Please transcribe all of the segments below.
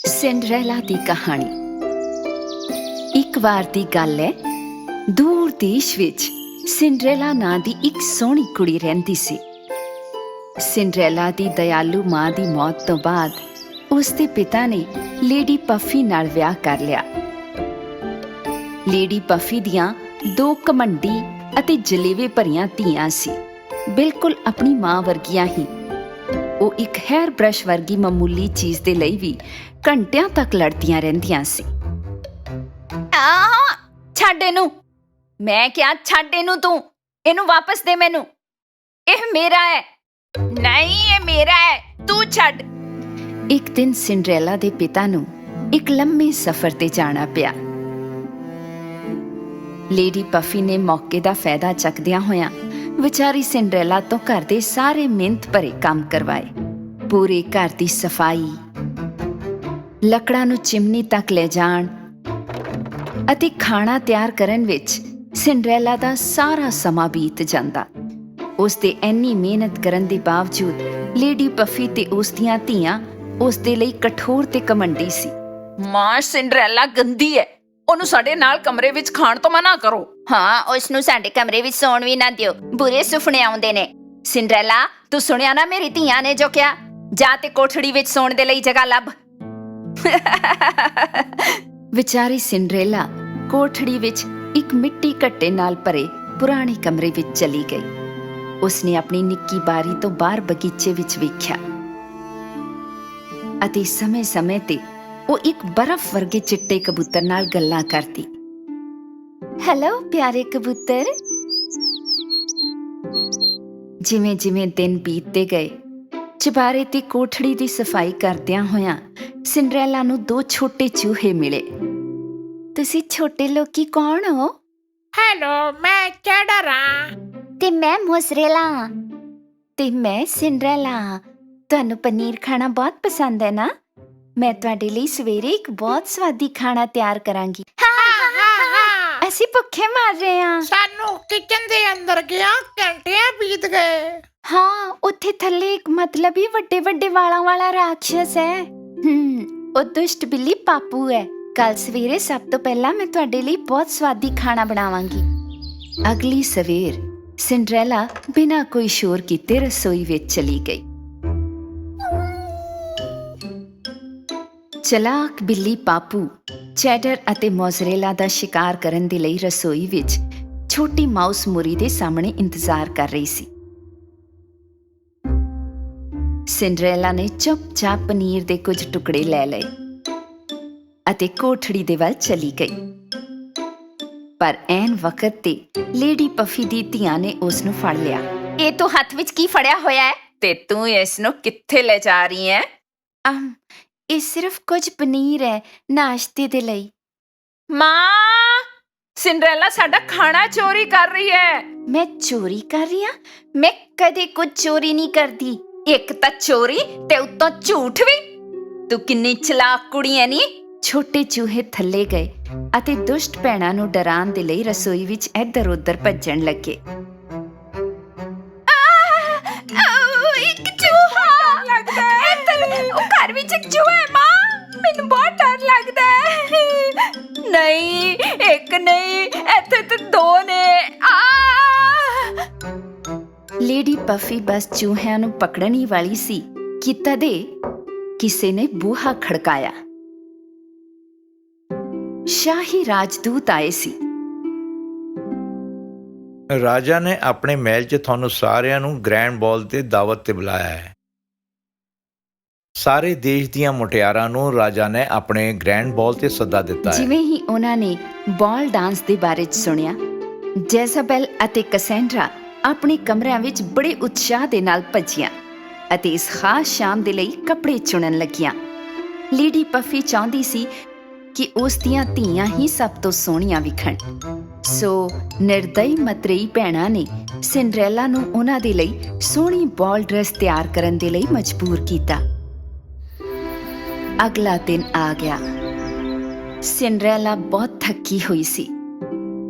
Cinderella दी कहानी। एक बार दी गल है, दूर देश विच सिंड्रेला नां दी एक सोहनी कुड़ी रहिंदी सी। सिंड्रेला दी दयालु मां दी मौत तो बाद उसके पिता ने लेडी पफी नाल विआह कर लिया। लेडी पफी दियां दो घमंडी अते जलेवे भरियां धीआं सी, बिल्कुल अपनी मां वर्गियां ही। वो एक हेयर ब्रश वर्गी मामूली चीज दे लई भी घंटियां तक लड़दियां रहिंदियां सी। छड्ड इनू, मैं क्या छड्ड इनू, तू इनू वापस दे मैनू, यह मेरा है। नहीं, ये मेरा है, तू छड्ड। एक दिन सिंड्रेला दे पिता नू एक लंबे सफर ते जाना पिया। लेडी पफी ने मौके दा फायदा चकदियां होया विचारी सिंड्रेला तो घर दे सारे मिहनत भरे काम करवाए। पूरे घर दी सफाई, लकड़ां नू चिमनी तक ले जाण अते खाना तैयार करन विच सिंड्रेला दा सारा समा बीत जांदा। उस दे इन्नी मेहनत करन दे बावजूद लेडी पफी ते उस दियां धीआं उस दे लई कठोर ते घमंडी सी। मां सिंड्रेला गंदी है, ਉਹਨੂੰ ਸਾਡੇ ਨਾਲ ਕਮਰੇ ਵਿੱਚ ਖਾਣ ਤੋਂ ਮਨਾ ਕਰੋ। ਹਾਂ, ਉਸ ਨੂੰ ਸਾਡੇ ਕਮਰੇ ਵਿੱਚ ਸੌਣ ਵੀ ਨਾ ਦਿਓ, ਬੁਰੇ ਸੁਪਨੇ ਆਉਂਦੇ ਨੇ। ਸਿੰਡਰੈਲਾ, ਤੂੰ ਸੁਣਿਆ ਨਾ ਮੇਰੀ ਧੀਆਂ ਨੇ ਜੋ ਕਿਹਾ, ਜਾ ਤੇ ਕੋਠੜੀ ਵਿੱਚ ਸੌਣ ਦੇ ਲਈ ਜਗ੍ਹਾ ਲੱਭ। ਵਿਚਾਰੀ ਸਿੰਡਰੈਲਾ ਕੋਠੜੀ ਵਿੱਚ ਇੱਕ ਮਿੱਟੀ ਘੱਟੇ ਨਾਲ ਭਰੇ ਪੁਰਾਣੇ ਕਮਰੇ ਵਿੱਚ ਚਲੀ ਗਈ। ਉਸਨੇ ਆਪਣੀ ਨਿੱਕੀ ਬਾਰੀ ਤੋਂ ਬਾਹਰ ਬਗੀਚੇ ਵਿੱਚ ਵੇਖਿਆ ਅਤੇ ਸਮੇਂ-ਸਮੇਂ ਤੇ ਉਹ ਇੱਕ ਬਰਫ਼ ਵਰਗੇ ਚਿੱਟੇ ਕਬੂਤਰ ਨਾਲ ਗੱਲਾਂ ਕਰਦੀ। ਹੈਲੋ ਪਿਆਰੇ ਕਬੂਤਰ। ਜਿਵੇਂ ਜਿਵੇਂ ਦਿਨ ਬੀਤਦੇ ਗਏ, ਚੁਬਾਰੇ ਤੇ ਕੋਠੜੀ ਦੀ ਸਫਾਈ ਕਰਦਿਆਂ ਹੋਇਆਂ ਸਿੰਡਰੈਲਾ ਨੂੰ ਦੋ ਛੋਟੇ ਚੂਹੇ ਮਿਲੇ। ਤੁਸੀਂ ਛੋਟੇ ਲੋਕੀ ਕੌਣ ਹੋ? ਹੈਲੋ, ਮੈਂ ਚੈਡਰ ਹਾਂ। ਤੇ ਮੈਂ ਮੋਜ਼ਰੇਲਾ। ਤੇ ਮੈਂ ਸਿੰਡਰੈਲਾ। ਤੁਹਾਨੂੰ ਪਨੀਰ ਖਾਣਾ ਬਹੁਤ ਪਸੰਦ ਹੈ ਨਾ? ਮੈਂ ਤੁਹਾਡੇ ਲਈ ਸਵੇਰੇ ਇੱਕ ਬਹੁਤ ਸਵਾਦੀ ਖਾਣਾ ਤਿਆਰ ਕਰਾਂਗੀ। ਅਸੀਂ ਭੁੱਖੇ ਮਰ ਰਹੇ ਹਾਂ। ਸਾਨੂੰ ਕਿਚਨ ਦੇ ਅੰਦਰ ਗਿਆ ਘੰਟਿਆਂ ਬੀਤ ਗਏ। ਹਾਂ, ਉੱਥੇ ਥੱਲੇ ਇੱਕ ਮਤਲਬੀ ਵੱਡੇ ਵੱਡੇ ਵਾਲਾਂ ਵਾਲਾ ਰਾਖਸ਼ ਹੈ। ਉਹ ਦੁਸ਼ਟ ਬਿੱਲੀ ਪਾਪੂ ਹੈ। ਕੱਲ ਸਵੇਰੇ ਸਭ ਤੋਂ ਪਹਿਲਾਂ ਮੈਂ ਤੁਹਾਡੇ ਲਈ ਬਹੁਤ ਸਵਾਦੀ ਖਾਣਾ ਬਣਾਵਾਂਗੀ। ਅਗਲੀ ਸਵੇਰ ਸਿੰਡਰੈਲਾ ਬਿਨਾਂ ਕੋਈ ਸ਼ੋਰ ਕੀਤੇ ਰਸੋਈ ਵਿੱਚ ਚਲੀ ਗਈ। ਚਲਾਕ ਬਿੱਲੀ ਪਾਪੂ ਚੈਡਰ ਅਤੇ ਮੋਜ਼ਰੇਲਾ ਦਾ ਸ਼ਿਕਾਰ ਕਰਨ ਦੇ ਲਈ ਰਸੋਈ ਵਿੱਚ ਛੋਟੀ ਮਾਊਸ ਮੁਰੀ ਦੇ ਸਾਹਮਣੇ ਇੰਤਜ਼ਾਰ ਕਰ ਰਹੀ ਸੀ। ਸਿੰਡਰੈਲਾ ਨੇ ਚੁੱਪਚਾਪ ਪਨੀਰ ਦੇ ਕੁਝ ਟੁਕੜੇ ਲੈ ਲਏ ਅਤੇ ਕੋਠੜੀ ਦੇ ਵੱਲ ਚਲੀ ਗਈ। ਪਰ ਐਨ ਵਕਤ ਤੇ ਲੇਡੀ ਪਫੀ ਦੀ ਧੀਆਂ ਨੇ ਉਸ ਨੂੰ ਫੜ ਲਿਆ। ਇਹ ਤੂੰ ਹੱਥ ਵਿੱਚ ਕੀ ਫੜਿਆ ਹੋਇਆ ਹੈ ਤੇ ਤੂੰ ਇਸ ਨੂੰ ਕਿੱਥੇ ਲੈ ਜਾ ਰਹੀ ਹੈ? ਇਹ ਸਿਰਫ ਕੁਝ ਪਨੀਰ ਹੈ, ਨਾਸ਼ਤੇ ਦੇ ਲਈ। ਮਾਂ, ਸਿੰਡਰੈਲਾ ਸਾਡਾ ਖਾਣਾ ਚੋਰੀ ਕਰ ਰਹੀ ਹੈ। ਮੈਂ ਚੋਰੀ ਕਰ ਰਹੀ ਹਾਂ? ਮੈਂ ਕਦੇ ਕੁਝ ਚੋਰੀ ਨਹੀਂ ਕਰਦੀ। ਇੱਕ ਤਾਂ ਚੋਰੀ ਤੇ ਉੱਤੋਂ ਝੂਠ ਵੀ। ਤੂੰ ਕਿੰਨੀ ਚਲਾਕ ਕੁੜੀ ਐ ਨੀ। ਛੋਟੇ ਚੂਹੇ ਥੱਲੇ ਗਏ ਅਤੇ ਦੁਸ਼ਟ ਭੈਣਾਂ ਨੂੰ ਡਰਾਉਣ ਦੇ ਲਈ ਰਸੋਈ ਵਿੱਚ ਇੱਧਰ ਉੱਧਰ ਭੱਜਣ ਲੱਗੇ। ਇੱਕ ਚੂਹਾ ਲੱਗਦਾ ਹੈ। ਉਹ ਘਰ ਵਿੱਚ ਇੱਕ ਚੂਹਾ ਹੈ। ਮਾਂ, ਮੈਨੂੰ ਬਹੁਤ ਡਰ ਲੱਗਦਾ ਹੈ। ਨਹੀਂ, ਇੱਕ ਨਹੀਂ, ਇੱਥੇ ਤੇ ਦੋ ਨੇ। ਲੇਡੀ ਪਫੀ ਬਸ ਚੂਹਿਆਂ ਨੂੰ ਪਕੜਨ ਹੀ ਵਾਲੀ ਸੀ ਕਿ ਤਦੇ ਕਿਸੇ ਨੇ ਬੂਹਾ ਖੜਕਾਇਆ। ਸ਼ਾਹੀ ਰਾਜਦੂਤ ਆਏ ਸੀ। ਰਾਜਾ ਨੇ ਆਪਣੇ ਮਹਿਲ 'ਚ ਤੁਹਾਨੂੰ ਸਾਰਿਆਂ ਨੂੰ ਗ੍ਰੈਂਡ ਬਾਲ ਤੇ ਦਾਵਤ ਤੇ ਬੁਲਾਇਆ ਹੈ। ਸਾਰੇ ਦੇਸ਼ ਦੀਆਂ ਮੁਟਿਆਰਾਂ ਨੂੰ ਰਾਜਾ ਨੇ ਆਪਣੇ ਗ੍ਰੈਂਡ ਬਾਲ ਤੇ ਸੱਦਾ ਦਿੱਤਾ ਹੈ। ਜਿਵੇਂ ਹੀ ਉਹਨਾਂ ਨੇ ਬਾਲ ਡਾਂਸ ਦੇ ਬਾਰੇ 'ਚ ਸੁਣਿਆ, ਜੈਜ਼ਾਬੈਲ ਅਤੇ ਕਸੈਂਡਰਾ ਆਪਣੇ ਕਮਰਿਆਂ ਵਿੱਚ ਬੜੇ ਉਤਸ਼ਾਹ ਦੇ ਨਾਲ ਭੱਜੀਆਂ ਅਤੇ ਇਸ ਖਾਸ ਸ਼ਾਮ ਦੇ ਲਈ ਕੱਪੜੇ ਚੁਣਨ ਲੱਗੀਆਂ। ਲੇਡੀ ਪਫੀ ਚਾਹੁੰਦੀ ਸੀ ਕਿ ਉਸ ਦੀਆਂ ਧੀਆਂ ਹੀ ਸਭ ਤੋਂ ਸੋਹਣੀਆਂ ਵਿਖਣ, ਸੋ ਨਿਰਦਈ ਮਤਰੇਈ ਭੈਣਾਂ ਨੇ ਸਿੰਡਰੈਲਾ ਨੂੰ ਉਹਨਾਂ ਦੇ ਲਈ ਸੋਹਣੀ ਬਾਲ ਡਰੈਸ ਤਿਆਰ ਕਰਨ ਦੇ ਲਈ ਮਜਬੂਰ ਕੀਤਾ। ਅਗਲਾ ਦਿਨ ਆ ਗਿਆ। ਸਿੰਡਰੈਲਾ ਬਹੁਤ ਥੱਕੀ ਹੋਈ ਸੀ।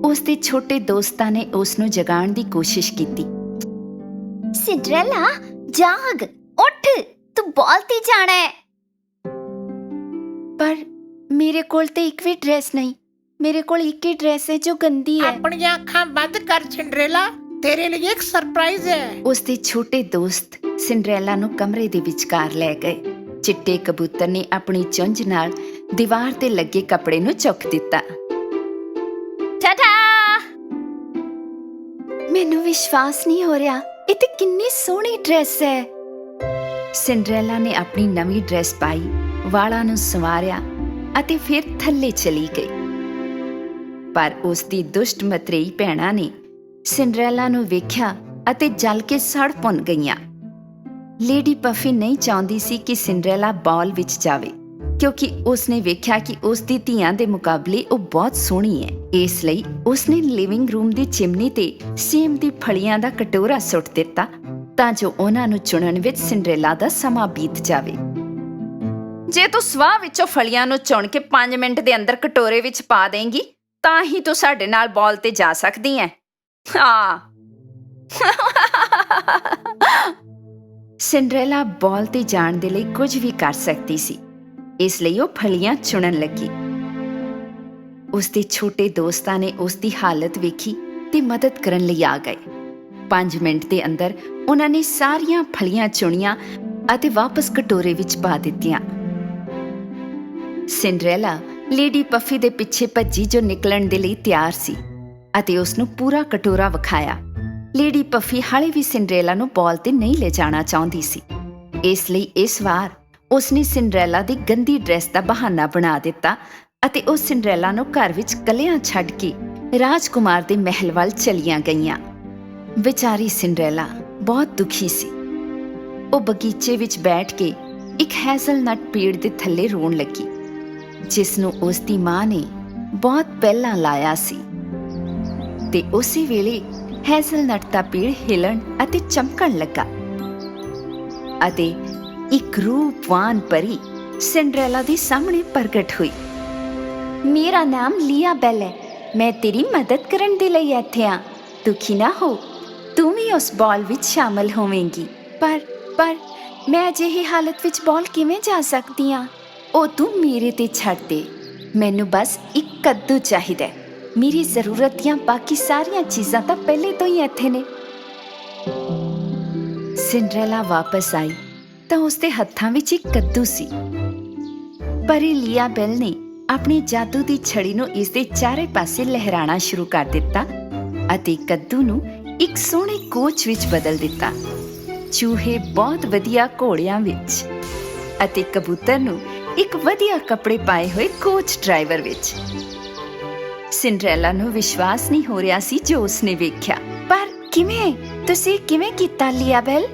ਉਸ ਦੇ ਛੋਟੇ ਦੋਸਤਾਂ ਨੇ ਉਸ ਨੂੰ ਜਗਾਉਣ ਦੀ ਕੋਸ਼ਿਸ਼ ਕੀਤੀ। ਸਿੰਡਰੈਲਾ, ਜਾਗ, ਉੱਠ, ਤੂੰ ਬਾਲ ਤੇ ਜਾਣਾ ਹੈ। ਪਰ ਮੇਰੇ ਕੋਲ ਤੇ ਇੱਕ ਵੀ ਡਰੈਸ ਨਹੀਂ। ਮੇਰੇ ਕੋਲ ਇੱਕ ਹੀ ਡਰੈਸ ਹੈ ਜੋ ਗੰਦੀ ਹੈ। ਆਪਣੀਆਂ ਅੱਖਾਂ ਬੰਦ ਕਰ ਸਿੰਡਰੇਲਾ, ਤੇਰੇ ਲਈ ਇੱਕ ਸਰਪ੍ਰਾਈਜ਼ ਹੈ। ਉਸਦੇ ਛੋਟੇ ਦੋਸਤ ਸਿੰਡਰੇਲਾ ਨੂੰ ਕਮਰੇ ਦੇ ਵਿਚਕਾਰ ਲੈ ਗਏ। ਚਿੱਟੇ ਕਬੂਤਰ ਨੇ ਆਪਣੀ ਚੁੰਝ ਨਾਲ ਦੀਵਾਰ ਤੇ ਲੱਗੇ ਕੱਪੜੇ ਨੂੰ ਚੁੱਕ ਦਿੱਤਾ। ਟਾਟਾ! ਮੈਨੂੰ ਵਿਸ਼ਵਾਸ ਨਹੀਂ ਹੋ ਰਿਹਾ, ਇਹ ਤੇ ਕਿੰਨੀ ਸੋਹਣੀ ਡਰੈਸ ਹੈ। ਸਿੰਡਰੇਲਾ ਨੇ ਆਪਣੀ ਨਵੀਂ ਡਰੈਸ ਪਾਈ, ਵਾਲਾਂ ਨੂੰ ਸੰਵਾਰਿਆ ਅਤੇ ਫਿਰ ਥੱਲੇ ਚਲੀ ਗਈ। ਪਰ ਉਸਦੀ ਦੁਸ਼ਟ ਮਤਰੇਈ ਭੈਣਾਂ ਨੇ ਸਿੰਡਰੇਲਾ ਨੂੰ ਵੇਖਿਆ ਅਤੇ ਜਲ ਕੇ ਸੜ ਭੁੰਨ ਗਈਆਂ। ਲੇਡੀ ਪਫੀ ਨਹੀਂ ਚਾਹੁੰਦੀ ਸੀ ਕਿ ਸਿੰਡਰੇਲਾ ਬਾਲ ਵਿੱਚ ਜਾਵੇ, ਕਿਉਂਕਿ ਉਸਨੇ ਵੇਖਿਆ ਕਿ ਉਸਦੀ ਧੀਆਂ ਦੇ ਮੁਕਾਬਲੇ ਉਹ ਬਹੁਤ ਸੋਹਣੀ ਹੈ। ਇਸ ਲਈ ਉਸਨੇ ਲਿਵਿੰਗ ਰੂਮ ਦੀ ਚਿਮਨੀ ਤੇ ਸੇਮ ਦੀ ਫਲੀਆਂ ਦਾ ਕਟੋਰਾ ਸੁੱਟ ਦਿੱਤਾ ਤਾਂ ਜੋ ਉਹਨਾਂ ਨੂੰ ਚੁਣਨ ਵਿੱਚ ਸਿੰਡਰੇਲਾ ਦਾ ਸਮਾਂ ਬੀਤ ਜਾਵੇ। ਜੇ ਤੂੰ ਸਵਾਹ ਵਿੱਚੋਂ ਫਲੀਆਂ ਨੂੰ ਚੁਣ ਕੇ 5 ਮਿੰਟ ਦੇ ਅੰਦਰ ਕਟੋਰੇ ਵਿੱਚ ਪਾ ਦੇਂਗੀ ਤਾਂ ਹੀ ਤੂੰ ਸਾਡੇ ਨਾਲ ਬਾਲ ਤੇ ਜਾ ਸਕਦੀ ਹੈ। ਹਾਂ। ਸਿੰਡਰੇਲਾ ਬਾਲ ਤੇ ਜਾਣ ਦੇ ਲਈ ਕੁਝ ਵੀ ਕਰ ਸਕਦੀ ਸੀ, ਇਸ ਲਈ ਉਹ ਫਲੀਆਂ ਚੁਣਨ ਲੱਗੀ। ਉਸਦੇ ਛੋਟੇ ਦੋਸਤਾਂ ਨੇ ਉਸਦੀ ਹਾਲਤ ਵੇਖੀ ਤੇ ਮਦਦ ਕਰਨ ਲਈ ਆ ਗਏ। 5 ਮਿੰਟ ਦੇ ਅੰਦਰ ਉਹਨਾਂ ਨੇ ਸਾਰੀਆਂ ਫਲੀਆਂ ਚੁਣੀਆਂ ਅਤੇ ਵਾਪਸ ਕਟੋਰੇ ਵਿੱਚ ਪਾ ਦਿੱਤੀਆਂ। ਸਿੰਡਰੇਲਾ ਲੇਡੀ ਪਫੀ ਦੇ ਪਿੱਛੇ ਭੱਜੀ ਜੋ ਨਿਕਲਣ ਦੇ ਲਈ ਤਿਆਰ ਸੀ ਅਤੇ ਉਸਨੂੰ ਪੂਰਾ ਕਟੋਰਾ ਵਿਖਾਇਆ। ਲੇਡੀ ਪਫੀ ਹਾਲੇ ਵੀ ਸਿੰਡਰੇਲਾ ਨੂੰ ਬਾਲ ਤੇ ਨਹੀਂ ਲੈ ਜਾਣਾ ਚਾਹੁੰਦੀ ਸੀ, ਇਸ ਲਈ ਇਸ ਵਾਰ ਉਸਨੇ ਸਿੰਡਰੇਲਾ ਦੀ ਗੰਦੀ ਡਰੈਸ ਦਾ ਬਹਾਨਾ ਬਣਾ ਦਿੱਤਾ ਅਤੇ ਉਹ ਸਿੰਡਰੇਲਾ ਨੂੰ ਘਰ ਵਿੱਚ ਇਕੱਲਿਆਂ ਛੱਡ ਕੇ ਰਾਜਕੁਮਾਰ ਦੇ ਮਹਿਲ ਵੱਲ ਚਲੀਆਂ ਗਈਆਂ। ਵਿਚਾਰੀ ਸਿੰਡਰੇਲਾ ਬਹੁਤ ਦੁਖੀ ਸੀ। ਉਹ ਬਗੀਚੇ ਵਿੱਚ ਬੈਠ ਕੇ ਇੱਕ ਹੈਜ਼ਲਨਟ ਪੇੜ ਦੇ ਥੱਲੇ ਰੋਣ ਲੱਗੀ, ਜਿਸ ਨੂੰ ਉਸਦੀ ਮਾਂ ਨੇ ਬਹੁਤ ਪਹਿਲਾਂ ਲਾਇਆ ਸੀ। ਤੇ ਉਸੇ ਵੇਲੇ ਹੈਜ਼ਲਨਟ ਦਾ ਪੇੜ ਹਿਲਣ ਅਤੇ ਚਮਕਣ ਲੱਗਾ ਅਤੇ ਇੱਕ ਰੂਪਵਾਨ ਪਰੀ ਸਿੰਡਰੇਲਾ ਦੇ ਸਾਹਮਣੇ ਪ੍ਰਗਟ ਹੋਈ। ਮੇਰਾ ਨਾਮ ਲੀਆ ਬੈਲ ਹੈ, ਮੈਂ ਤੇਰੀ ਮਦਦ ਕਰਨ ਦੇ ਲਈ ਇੱਥੇ ਹਾਂ। ਦੁਖੀ ਨਾ ਹੋ, ਤੂੰ ਵੀ ਉਸ ਬਾਲ ਵਿੱਚ ਸ਼ਾਮਲ ਹੋਵੇਂਗੀ। ਪਰ ਮੈਂ ਅਜਿਹੀ ਹਾਲਤ ਵਿੱਚ ਬਾਲ ਕਿਵੇਂ ਜਾ ਸਕਦੀ ਹਾਂ? ਉਹ ਤੂੰ ਮੇਰੇ ਤੇ ਛੱਡ ਦੇ, ਮੈਨੂੰ ਬਸ ਇੱਕ ਕੱਦੂ ਚਾਹੀਦਾ। ਮੇਰੀ ਜ਼ਰੂਰਤ ਦੀਆਂ ਬਾਕੀ ਸਾਰੀਆਂ ਚੀਜ਼ਾਂ ਤਾਂ ਪਹਿਲੇ ਤੋਂ ਹੀ ਇੱਥੇ ਨੇ। ਸਿੰਡਰੇਲਾ ਵਾਪਸ ਆਈ ਤਾਂ ਉਸਦੇ ਹੱਥਾਂ ਵਿੱਚ ਇੱਕ ਕੱਦੂ ਸੀ। ਪਰੀ ਲੀਆ ਬੈਲ ਨੇ ਆਪਣੀ ਜਾਦੂ ਦੀ ਛੜੀ ਨੂੰ ਇਸਦੇ ਚਾਰੇ ਪਾਸੇ ਲਹਿਰਾਣਾ ਸ਼ੁਰੂ ਕਰ ਦਿੱਤਾ ਅਤੇ ਕੱਦੂ ਨੂੰ ਇੱਕ ਸੋਹਣੇ ਕੋਚ ਵਿੱਚ ਬਦਲ ਦਿੱਤਾ। ਚੂਹੇ ਬਹੁਤ ਵਧੀਆ ਘੋੜਿਆਂ ਵਿੱਚ ਅਤੇ ਕਬੂਤਰ ਨੂੰ ਇੱਕ ਵਧੀਆ ਕੱਪੜੇ ਪਾਏ ਹੋਏ ਕੋਚ ਡਰਾਈਵਰ ਵਿੱਚ। ਸਿੰਡਰੇਲਾ ਨੂੰ ਵਿਸ਼ਵਾਸ ਨਹੀਂ ਹੋ ਰਿਹਾ ਸੀ ਜੋ ਉਸਨੇ ਵੇਖਿਆ। ਪਰ ਕਿਵੇਂ? ਤੁਸੀਂ ਕਿਵੇਂ ਕੀਤਾ ਲੀਆ ਬੈਲ?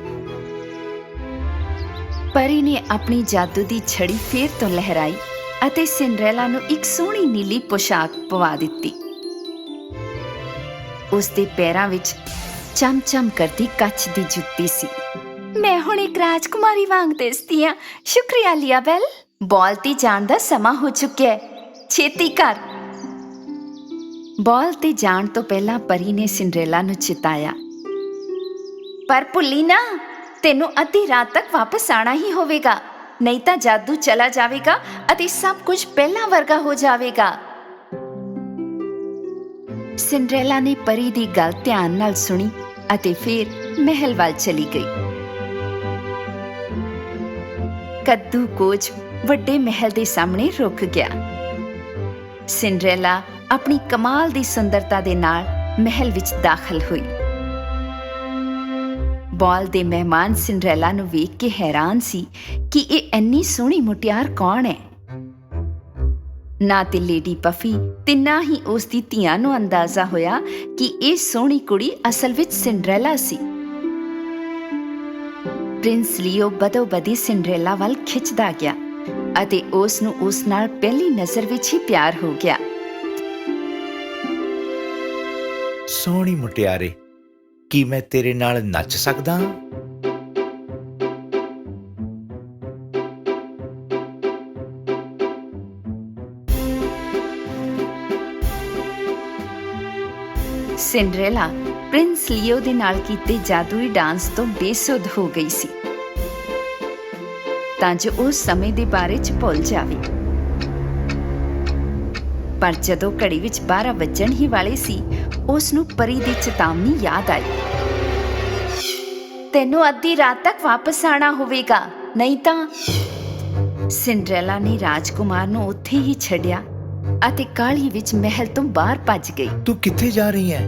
ਪਰੀ ਨੇ ਆਪਣੀ ਜਾਦੂ ਦੀ ਛੜੀ ਫੇਰ ਤੋਂ ਲਹਿਰਾਈ ਅਤੇ ਸਿੰਡਰੇਲਾ ਨੂੰ ਇੱਕ ਸੋਹਣੀ ਨੀਲੀ ਪੋਸ਼ਾਕ ਪਵਾ ਦਿੱਤੀ। ਉਸਦੇ ਪੈਰਾਂ ਵਿੱਚ ਚਮ-ਚਮ ਕਰਦੀ ਕੱਚ ਦੀ ਜੁੱਤੀ ਸੀ। ਮੈਂ ਹੁਣ ਇੱਕ ਰਾਜਕੁਮਾਰੀ ਵਾਂਗ ਦਿਸਦੀ ਹਾਂ। ਸ਼ੁਕਰੀਆ ਲੀਆ ਬੈਲ। ਬਾਲ ਤੇ ਜਾਣ ਦਾ ਸਮਾਂ ਹੋ ਚੁੱਕਿਆ ਹੈ, ਛੇਤੀ ਕਰ। ਬਾਲ ਤੇ ਜਾਣ ਤੋਂ ਪਹਿਲਾਂ ਪਰੀ ਨੇ ਸਿੰਡਰੇਲਾ ਨੂੰ ਚਿਤਾਇਆ, ਪਰ ਭੁੱਲੀ ਨਾ, ਤੈਨੂੰ ਅੱਧੀ ਰਾਤ ਤੱਕ ਵਾਪਸ ਆਣਾ ਹੀ ਹੋਵੇਗਾ, ਨਹੀਂ ਤਾਂ ਜਾਦੂ ਚਲਾ ਜਾਵੇਗਾ ਅਤੇ ਸਭ ਕੁਝ ਪਹਿਲਾਂ ਵਰਗਾ ਹੋ ਜਾਵੇਗਾ। ਸਿੰਡਰੇਲਾ ਨੇ ਪਰੀ ਦੀ ਗੱਲ ਧਿਆਨ ਨਾਲ ਸੁਣੀ ਅਤੇ ਫਿਰ ਮਹਿਲ ਵੱਲ ਚਲੀ ਗਈ। ਕੱਦੂ ਕੋਚ ਵੱਡੇ ਮਹਿਲ ਦੇ ਸਾਹਮਣੇ ਰੁਕ ਗਿਆ। ਸਿੰਡਰੇਲਾ ਆਪਣੀ ਕਮਾਲ ਦੀ ਸੁੰਦਰਤਾ ਦੇ ਨਾਲ ਮਹਿਲ ਵਿੱਚ ਦਾਖਲ ਹੋਈ। ਬਾਲ ਦੇ ਮਹਿਮਾਨ ਸਿੰਡਰੇਲਾ ਨੂੰ ਵੇਖ ਕੇ ਹੈਰਾਨ ਸੀ ਕਿ ਇਹ ਇੰਨੀ ਸੋਹਣੀ ਮੁਟਿਆਰ ਕੌਣ ਹੈ। ਨਾ ਤੇ ਲੇਡੀ ਪਫੀ ਤੇ ਨਾ ਹੀ ਉਸ ਦੀ ਧੀਆਂ ਨੂੰ ਅੰਦਾਜ਼ਾ ਹੋਇਆ ਕਿ ਇਹ ਸੋਹਣੀ ਕੁੜੀ ਅਸਲ ਵਿੱਚ ਸਿੰਡਰੇਲਾ ਸੀ। ਪ੍ਰਿੰਸ ਲੀਓ ਬਦੋ-ਬਦੀ ਸਿੰਡਰੇਲਾ ਵੱਲ ਖਿੱਚਦਾ ਗਿਆ ਅਤੇ ਉਸ ਨੂੰ ਉਸ ਨਾਲ ਪਹਿਲੀ ਨਜ਼ਰ ਵਿੱਚ ਹੀ ਪਿਆਰ ਹੋ ਗਿਆ। ਸੋਹਣੀ ਮੁਟਿਆਰੇ, ਕੀ ਮੈਂ ਤੇਰੇ ਨਾਲ ਨੱਚ ਸਕਦਾ ਹਾਂ? ਸਿੰਡਰੇਲਾ ਪ੍ਰਿੰਸ ਲੀਓ ਦੇ ਨਾਲ ਕੀਤੇ ਜਾਦੂਈ ਡਾਂਸ ਤੋਂ ਬੇਸੁੱਧ ਹੋ ਗਈ ਸੀ। ਤਾਂ ਜੋ ਉਹ ਸਮੇਂ ਦੇ ਬਾਰੇ 'ਚ ਭੁੱਲ ਜਾਵੇ। ਪਰ ਜਦੋਂ ਘੜੀ ਵਿੱਚ 12 ਵੱਜਣ ਹੀ ਵਾਲੇ ਸੀ, ਉਸ ਨੂੰ ਪਰੀ ਦੀ ਚੇਤਾਵਨੀ ਯਾਦ ਆਈ। ਤੈਨੂੰ ਅੱਧੀ ਰਾਤ ਤੱਕ ਵਾਪਸ ਆਣਾ ਹੋਵੇਗਾ, ਨਹੀਂ ਤਾਂ। ਸਿੰਡਰੈਲਾ ਨੇ ਰਾਜਕੁਮਾਰ ਨੂੰ ਉੱਥੇ ਹੀ ਛੱਡਿਆ ਅਤੇ ਕਾਹਲੀ ਵਿੱਚ ਮਹਿਲ ਤੋਂ ਬਾਹਰ ਭੱਜ ਗਈ। ਤੂੰ ਕਿੱਥੇ ਜਾ ਰਹੀ ਹੈ?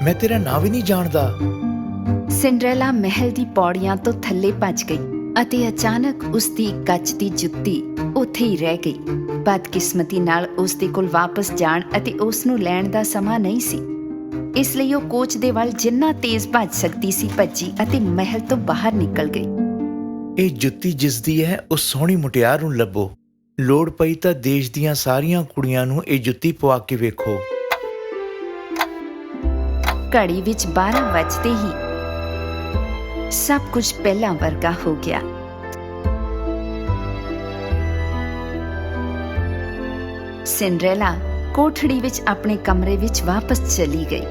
ਮੈਂ ਤੇਰਾ ਨਾਂ ਵੀ ਨਹੀਂ ਜਾਣਦਾ। ਸਿੰਡਰੈਲਾ ਮਹਿਲ ਦੀ ਪੌੜੀਆਂ ਤੋਂ ਥੱਲੇ ਭੱਜ ਗਈ ਅਤੇ ਅਚਾਨਕ ਉਸ ਦੀ ਕੱਚ ਦੀ ਜੁੱਤੀ ਉੱਥੇ ਹੀ ਰਹਿ ਗਈ। ਬਦਕਿਸਮਤੀ ਨਾਲ ਉਸ ਦੇ ਕੋਲ ਵਾਪਸ ਜਾਣ ਅਤੇ ਉਸ ਨੂੰ ਲੈਣ ਦਾ ਸਮਾਂ ਨਹੀਂ ਸੀ, ਇਸ ਲਈ ਉਹ ਕੋਚ ਦੇ ਵੱਲ ਜਿੰਨਾ ਤੇਜ਼ ਭੱਜ ਸਕਦੀ ਸੀ ਭੱਜੀ ਅਤੇ ਮਹਿਲ ਤੋਂ ਬਾਹਰ ਨਿਕਲ ਗਈ। ਇਹ ਜੁੱਤੀ ਜਿਸ ਦੀ ਹੈ, ਉਸ ਸੋਹਣੀ ਮੁਟਿਆਰ ਨੂੰ ਲੱਭੋ। ਲੋੜ ਪਈ ਤਾਂ ਦੇਸ਼ ਦੀਆਂ ਸਾਰੀਆਂ ਕੁੜੀਆਂ ਨੂੰ ਇਹ ਜੁੱਤੀ ਪਵਾ ਕੇ ਵੇਖੋ। ਘੜੀ ਵਿੱਚ 12 ਵੱਜਦੇ ਹੀ ਸਭ ਕੁਝ ਪਹਿਲਾਂ ਵਰਗਾ ਹੋ ਗਿਆ। ਸਿੰਡਰੈਲਾ ਕੋਠੜੀ ਵਿੱਚ ਆਪਣੇ ਕਮਰੇ ਵਿੱਚ ਵਾਪਸ ਚਲੀ ਗਈ।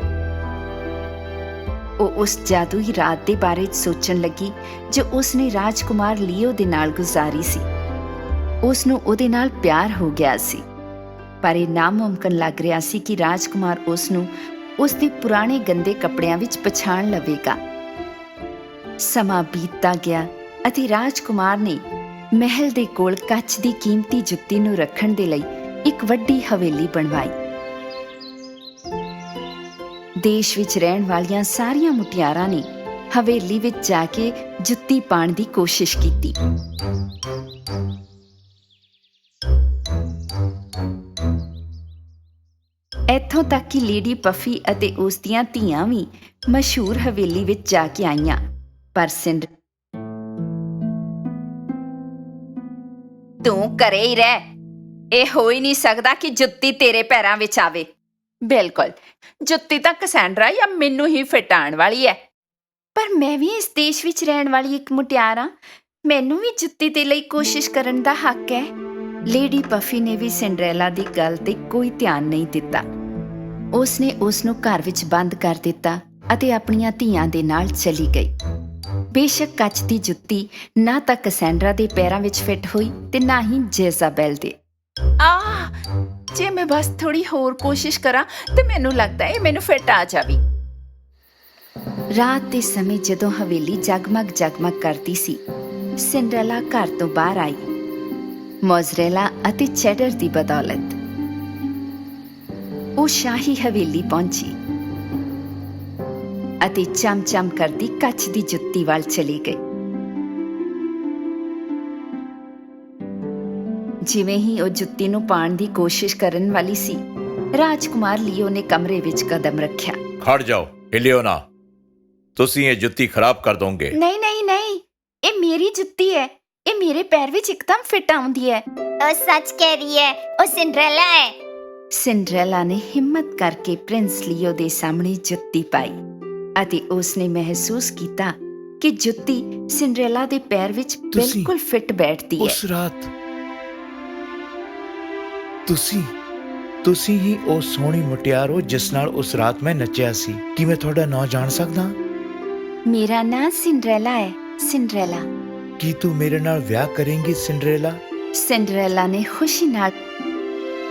ਉਹ ਉਸ ਜਾਦੂਈ ਰਾਤ ਦੇ ਬਾਰੇ ਸੋਚਣ ਲੱਗੀ ਜੋ ਉਸਨੇ ਰਾਜਕੁਮਾਰ ਲੀਓ ਦੇ ਨਾਲ ਗੁਜ਼ਾਰੀ ਸੀ। ਉਸ ਨੂੰ ਉਹਦੇ ਨਾਲ ਪਿਆਰ ਹੋ ਗਿਆ ਸੀ, ਪਰ ਇਹ ਨਾਮੁਮਕਿਨ ਲੱਗ ਰਿਹਾ ਸੀ ਕਿ ਰਾਜਕੁਮਾਰ ਉਸ ਨੂੰ ਉਸ ਦੇ ਪੁਰਾਣੇ ਗੰਦੇ ਕੱਪੜਿਆਂ ਵਿੱਚ ਪਛਾਣ ਲਵੇਗਾ। ਸਮਾਂ ਬੀਤਦਾ ਗਿਆ ਅਤੇ ਰਾਜਕੁਮਾਰ ਨੇ ਮਹਿਲ ਦੇ ਕੋਲ ਕੱਚ ਦੀ ਕੀਮਤੀ ਜੁੱਤੀ ਨੂੰ ਰੱਖਣ ਦੇ ਲਈ ਇੱਕ ਵੱਡੀ ਹਵੇਲੀ ਬਣਵਾਈ। ਦੇਸ਼ ਵਿੱਚ ਰਹਿਣ ਵਾਲੀਆਂ ਸਾਰੀਆਂ ਮੁਟਿਆਰਾਂ ਨੇ ਹਵੇਲੀ ਵਿੱਚ ਜਾ ਕੇ ਜੁੱਤੀ ਪਾਉਣ ਦੀ ਕੋਸ਼ਿਸ਼ ਕੀਤੀ। ਇੱਥੋਂ ਤੱਕ ਕਿ ਲੇਡੀ ਪਫੀ ਅਤੇ ਉਸ ਦੀਆਂ ਧੀਆਂ ਵੀ ਮਸ਼ਹੂਰ ਹਵੇਲੀ ਵਿੱਚ ਜਾ ਕੇ ਆਈਆਂ, ਪਰ ਤੂੰ ਘਰੇ ਹੀ ਰਹਿ। ਇਹ ਹੋ ਹੀ ਨਹੀਂ ਸਕਦਾ ਕਿ ਜੁੱਤੀ ਤੇਰੇ ਪੈਰਾਂ ਵਿੱਚ ਆਵੇ। ਬਿਲਕੁਲ, ਜੁੱਤੀ ਤਾਂ ਕਸੈਂਡਰਾ ਜਾਂ ਮੈਨੂੰ ਹੀ ਫਿੱਟ ਆਉਣ ਵਾਲੀ ਹੈ। ਪਰ ਮੈਂ ਵੀ ਇਸ ਦੇਸ਼ ਵਿੱਚ ਰਹਿਣ ਵਾਲੀ ਇੱਕ ਮੁਟਿਆਰ ਹਾਂ, ਮੈਨੂੰ ਵੀ ਜੁੱਤੀ ਦੇ ਲਈ ਕੋਸ਼ਿਸ਼ ਕਰਨ ਦਾ ਹੱਕ ਹੈ। ਲੇਡੀ ਪਫੀ ਨੇ ਵੀ ਸਿੰਡਰੈਲਾ ਦੀ ਗੱਲ ਤੇ ਕੋਈ ਧਿਆਨ ਨਹੀਂ ਦਿੱਤਾ। ਉਸਨੇ ਉਸ ਨੂੰ ਘਰ ਵਿੱਚ ਬੰਦ ਕਰ ਦਿੱਤਾ ਅਤੇ ਆਪਣੀਆਂ ਧੀਆਂ ਦੇ ਨਾਲ ਚਲੀ ਗਈ। ਬੇਸ਼ੱਕ ਕੱਚ ਦੀ ਜੁੱਤੀ ਨਾ ਤਾਂ ਕਸੈਂਡਰਾ ਦੇ ਪੈਰਾਂ ਵਿੱਚ ਫਿੱਟ ਹੋਈ ਤੇ ਨਾ ਹੀ ਜੇਜ਼ਾਬੈਲ ਦੇ। ਜੇ ਮੈਂ ਬਸ ਥੋੜੀ ਹੋਰ ਕੋਸ਼ਿਸ਼ ਕਰਾਂ ਤੇ ਮੈਨੂੰ ਲੱਗਦਾ ਹੈ ਮੈਨੂੰ ਫਿੱਟ ਆ ਜਾਵੇ। ਰਾਤ ਦੇ ਸਮੇਂ ਜਦੋਂ ਹਵੇਲੀ ਜਗਮਗ ਕਰਦੀ ਸੀ, ਸਿੰਡਰੈਲਾ ਘਰ ਤੋਂ ਬਾਹਰ ਆਈ, ਮੋਜ਼ਰੇਲਾ ਅਤੇ ਚੈਡਰ ਦੀ ਬਦੌਲਤ। ਉਹ ਸ਼ਾਹੀ ਹਵੇਲੀ ਪਹੁੰਚੀ ਅਤੇ ਚਮ-ਚਮ ਕਰਦੀ ਕੱਚ ਦੀ ਜੁੱਤੀ ਵੱਲ ਚਲੀ ਗਈ। ਜਿਵੇਂ ਹੀ ਉਹ ਜੁੱਤੀ ਨੂੰ ਪਾਉਣ ਦੀ ਕੋਸ਼ਿਸ਼ ਕਰਨ ਵਾਲੀ ਸੀ, ਰਾਜਕੁਮਾਰ ਲੀਓ ਨੇ ਕਮਰੇ ਵਿੱਚ ਕਦਮ ਰੱਖਿਆ। ਖੜ ਜਾਓ, ਹਿੱਲਿਓ ਨਾ, ਤੁਸੀਂ ਇਹ ਜੁੱਤੀ ਖਰਾਬ ਕਰ ਦੋਗੇ। ਨਹੀਂ, ਇਹ ਮੇਰੀ ਜੁੱਤੀ ਹੈ। ਇਹ ਮੇਰੇ ਪੈਰ ਵਿੱਚ ਇੱਕਦਮ ਫਿੱਟ ਆਉਂਦੀ ਹੈ। ਉਹ ਸੱਚ ਕਹਿ ਰਹੀ ਹੈ, ਉਹ ਸਿੰਡਰੈਲਾ ਹੈ। ਸਿੰਡਰੈਲਾ ਨੇ ਹਿੰਮਤ ਕਰਕੇ ਪ੍ਰਿੰਸ ਲੀਓ ਦੇ ਸਾਹਮਣੇ ਜੁੱਤੀ ਪਾਈ ਅਤੇ ਉਸਨੇ ਮਹਿਸੂਸ ਕੀਤਾ ਕਿ ਜੁੱਤੀ ਸਿੰਡਰੈਲਾ ਦੇ ਪੈਰ ਵਿੱਚ ਬਿਲਕੁਲ ਫਿੱਟ ਬੈਠਦੀ ਹੈ। ਉਸ ਰਾਤ ਤੁਸੀਂ ਹੀ ਉਹ ਸੋਹਣੀ ਮੁਟਿਆਰ ਹੋ ਜਿਸ ਨਾਲ ਉਸ ਰਾਤ ਮੈਂ ਨੱਚਿਆ ਸੀ। ਕੀ ਮੈਂ ਤੁਹਾਡਾ ਨਾਂ ਜਾਣ ਸਕਦਾ? ਮੇਰਾ ਨਾਂ ਸਿੰਡਰੈਲਾ ਹੈ। ਸਿੰਡਰੈਲਾ। ਕੀ ਤੂੰ ਮੇਰੇ ਨਾਲ ਵਿਆਹ ਕਰੇਂਗੀ ਸਿੰਡਰੈਲਾ? ਸਿੰਡਰੈਲਾ ਨੇ ਖੁਸ਼ੀ ਨਾਲ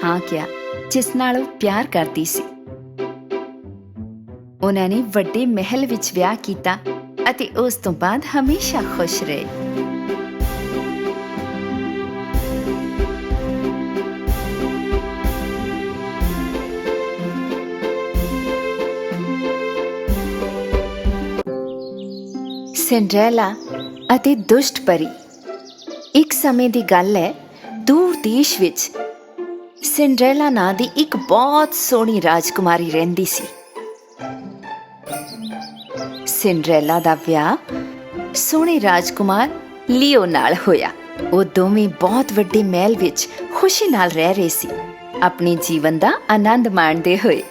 ਹਾਂ ਕਿਹਾ, ਜਿਸ ਨਾਲ ਉਹ ਪਿਆਰ ਕਰਦੀ ਸੀ। ਉਹਨਾਂ ਨੇ ਵੱਡੇ ਮਹਿਲ ਵਿੱਚ ਵਿਆਹ ਕੀਤਾ ਅਤੇ ਉਸ ਤੋਂ ਬਾਅਦ ਹਮੇਸ਼ਾ ਖੁਸ਼ ਰਹੇ। ਸਿੰਡਰੈਲਾ ਅਤੇ ਦੁਸ਼ਟ ਪਰੀ। ਇੱਕ ਸਮੇਂ ਦੀ ਗੱਲ ਹੈ, ਦੂਰ ਦੇਸ਼ ਵਿੱਚ ਸਿੰਡਰੈਲਾ ਨਾਂ ਦੀ ਇੱਕ ਬਹੁਤ ਸੋਹਣੀ ਰਾਜਕੁਮਾਰੀ ਰਹਿੰਦੀ ਸੀ। ਸਿੰਡਰੈਲਾ ਦਾ ਵਿਆਹ ਸੋਹਣੇ ਰਾਜਕੁਮਾਰ ਲੀਓ ਨਾਲ ਹੋਇਆ। ਉਹ ਦੋਵੇਂ ਬਹੁਤ ਵੱਡੇ ਮਹਿਲ ਵਿੱਚ ਖੁਸ਼ੀ ਨਾਲ ਰਹਿ ਰਹੇ ਸੀ, ਆਪਣੇ ਜੀਵਨ ਦਾ ਆਨੰਦ ਮਾਣਦੇ ਹੋਏ।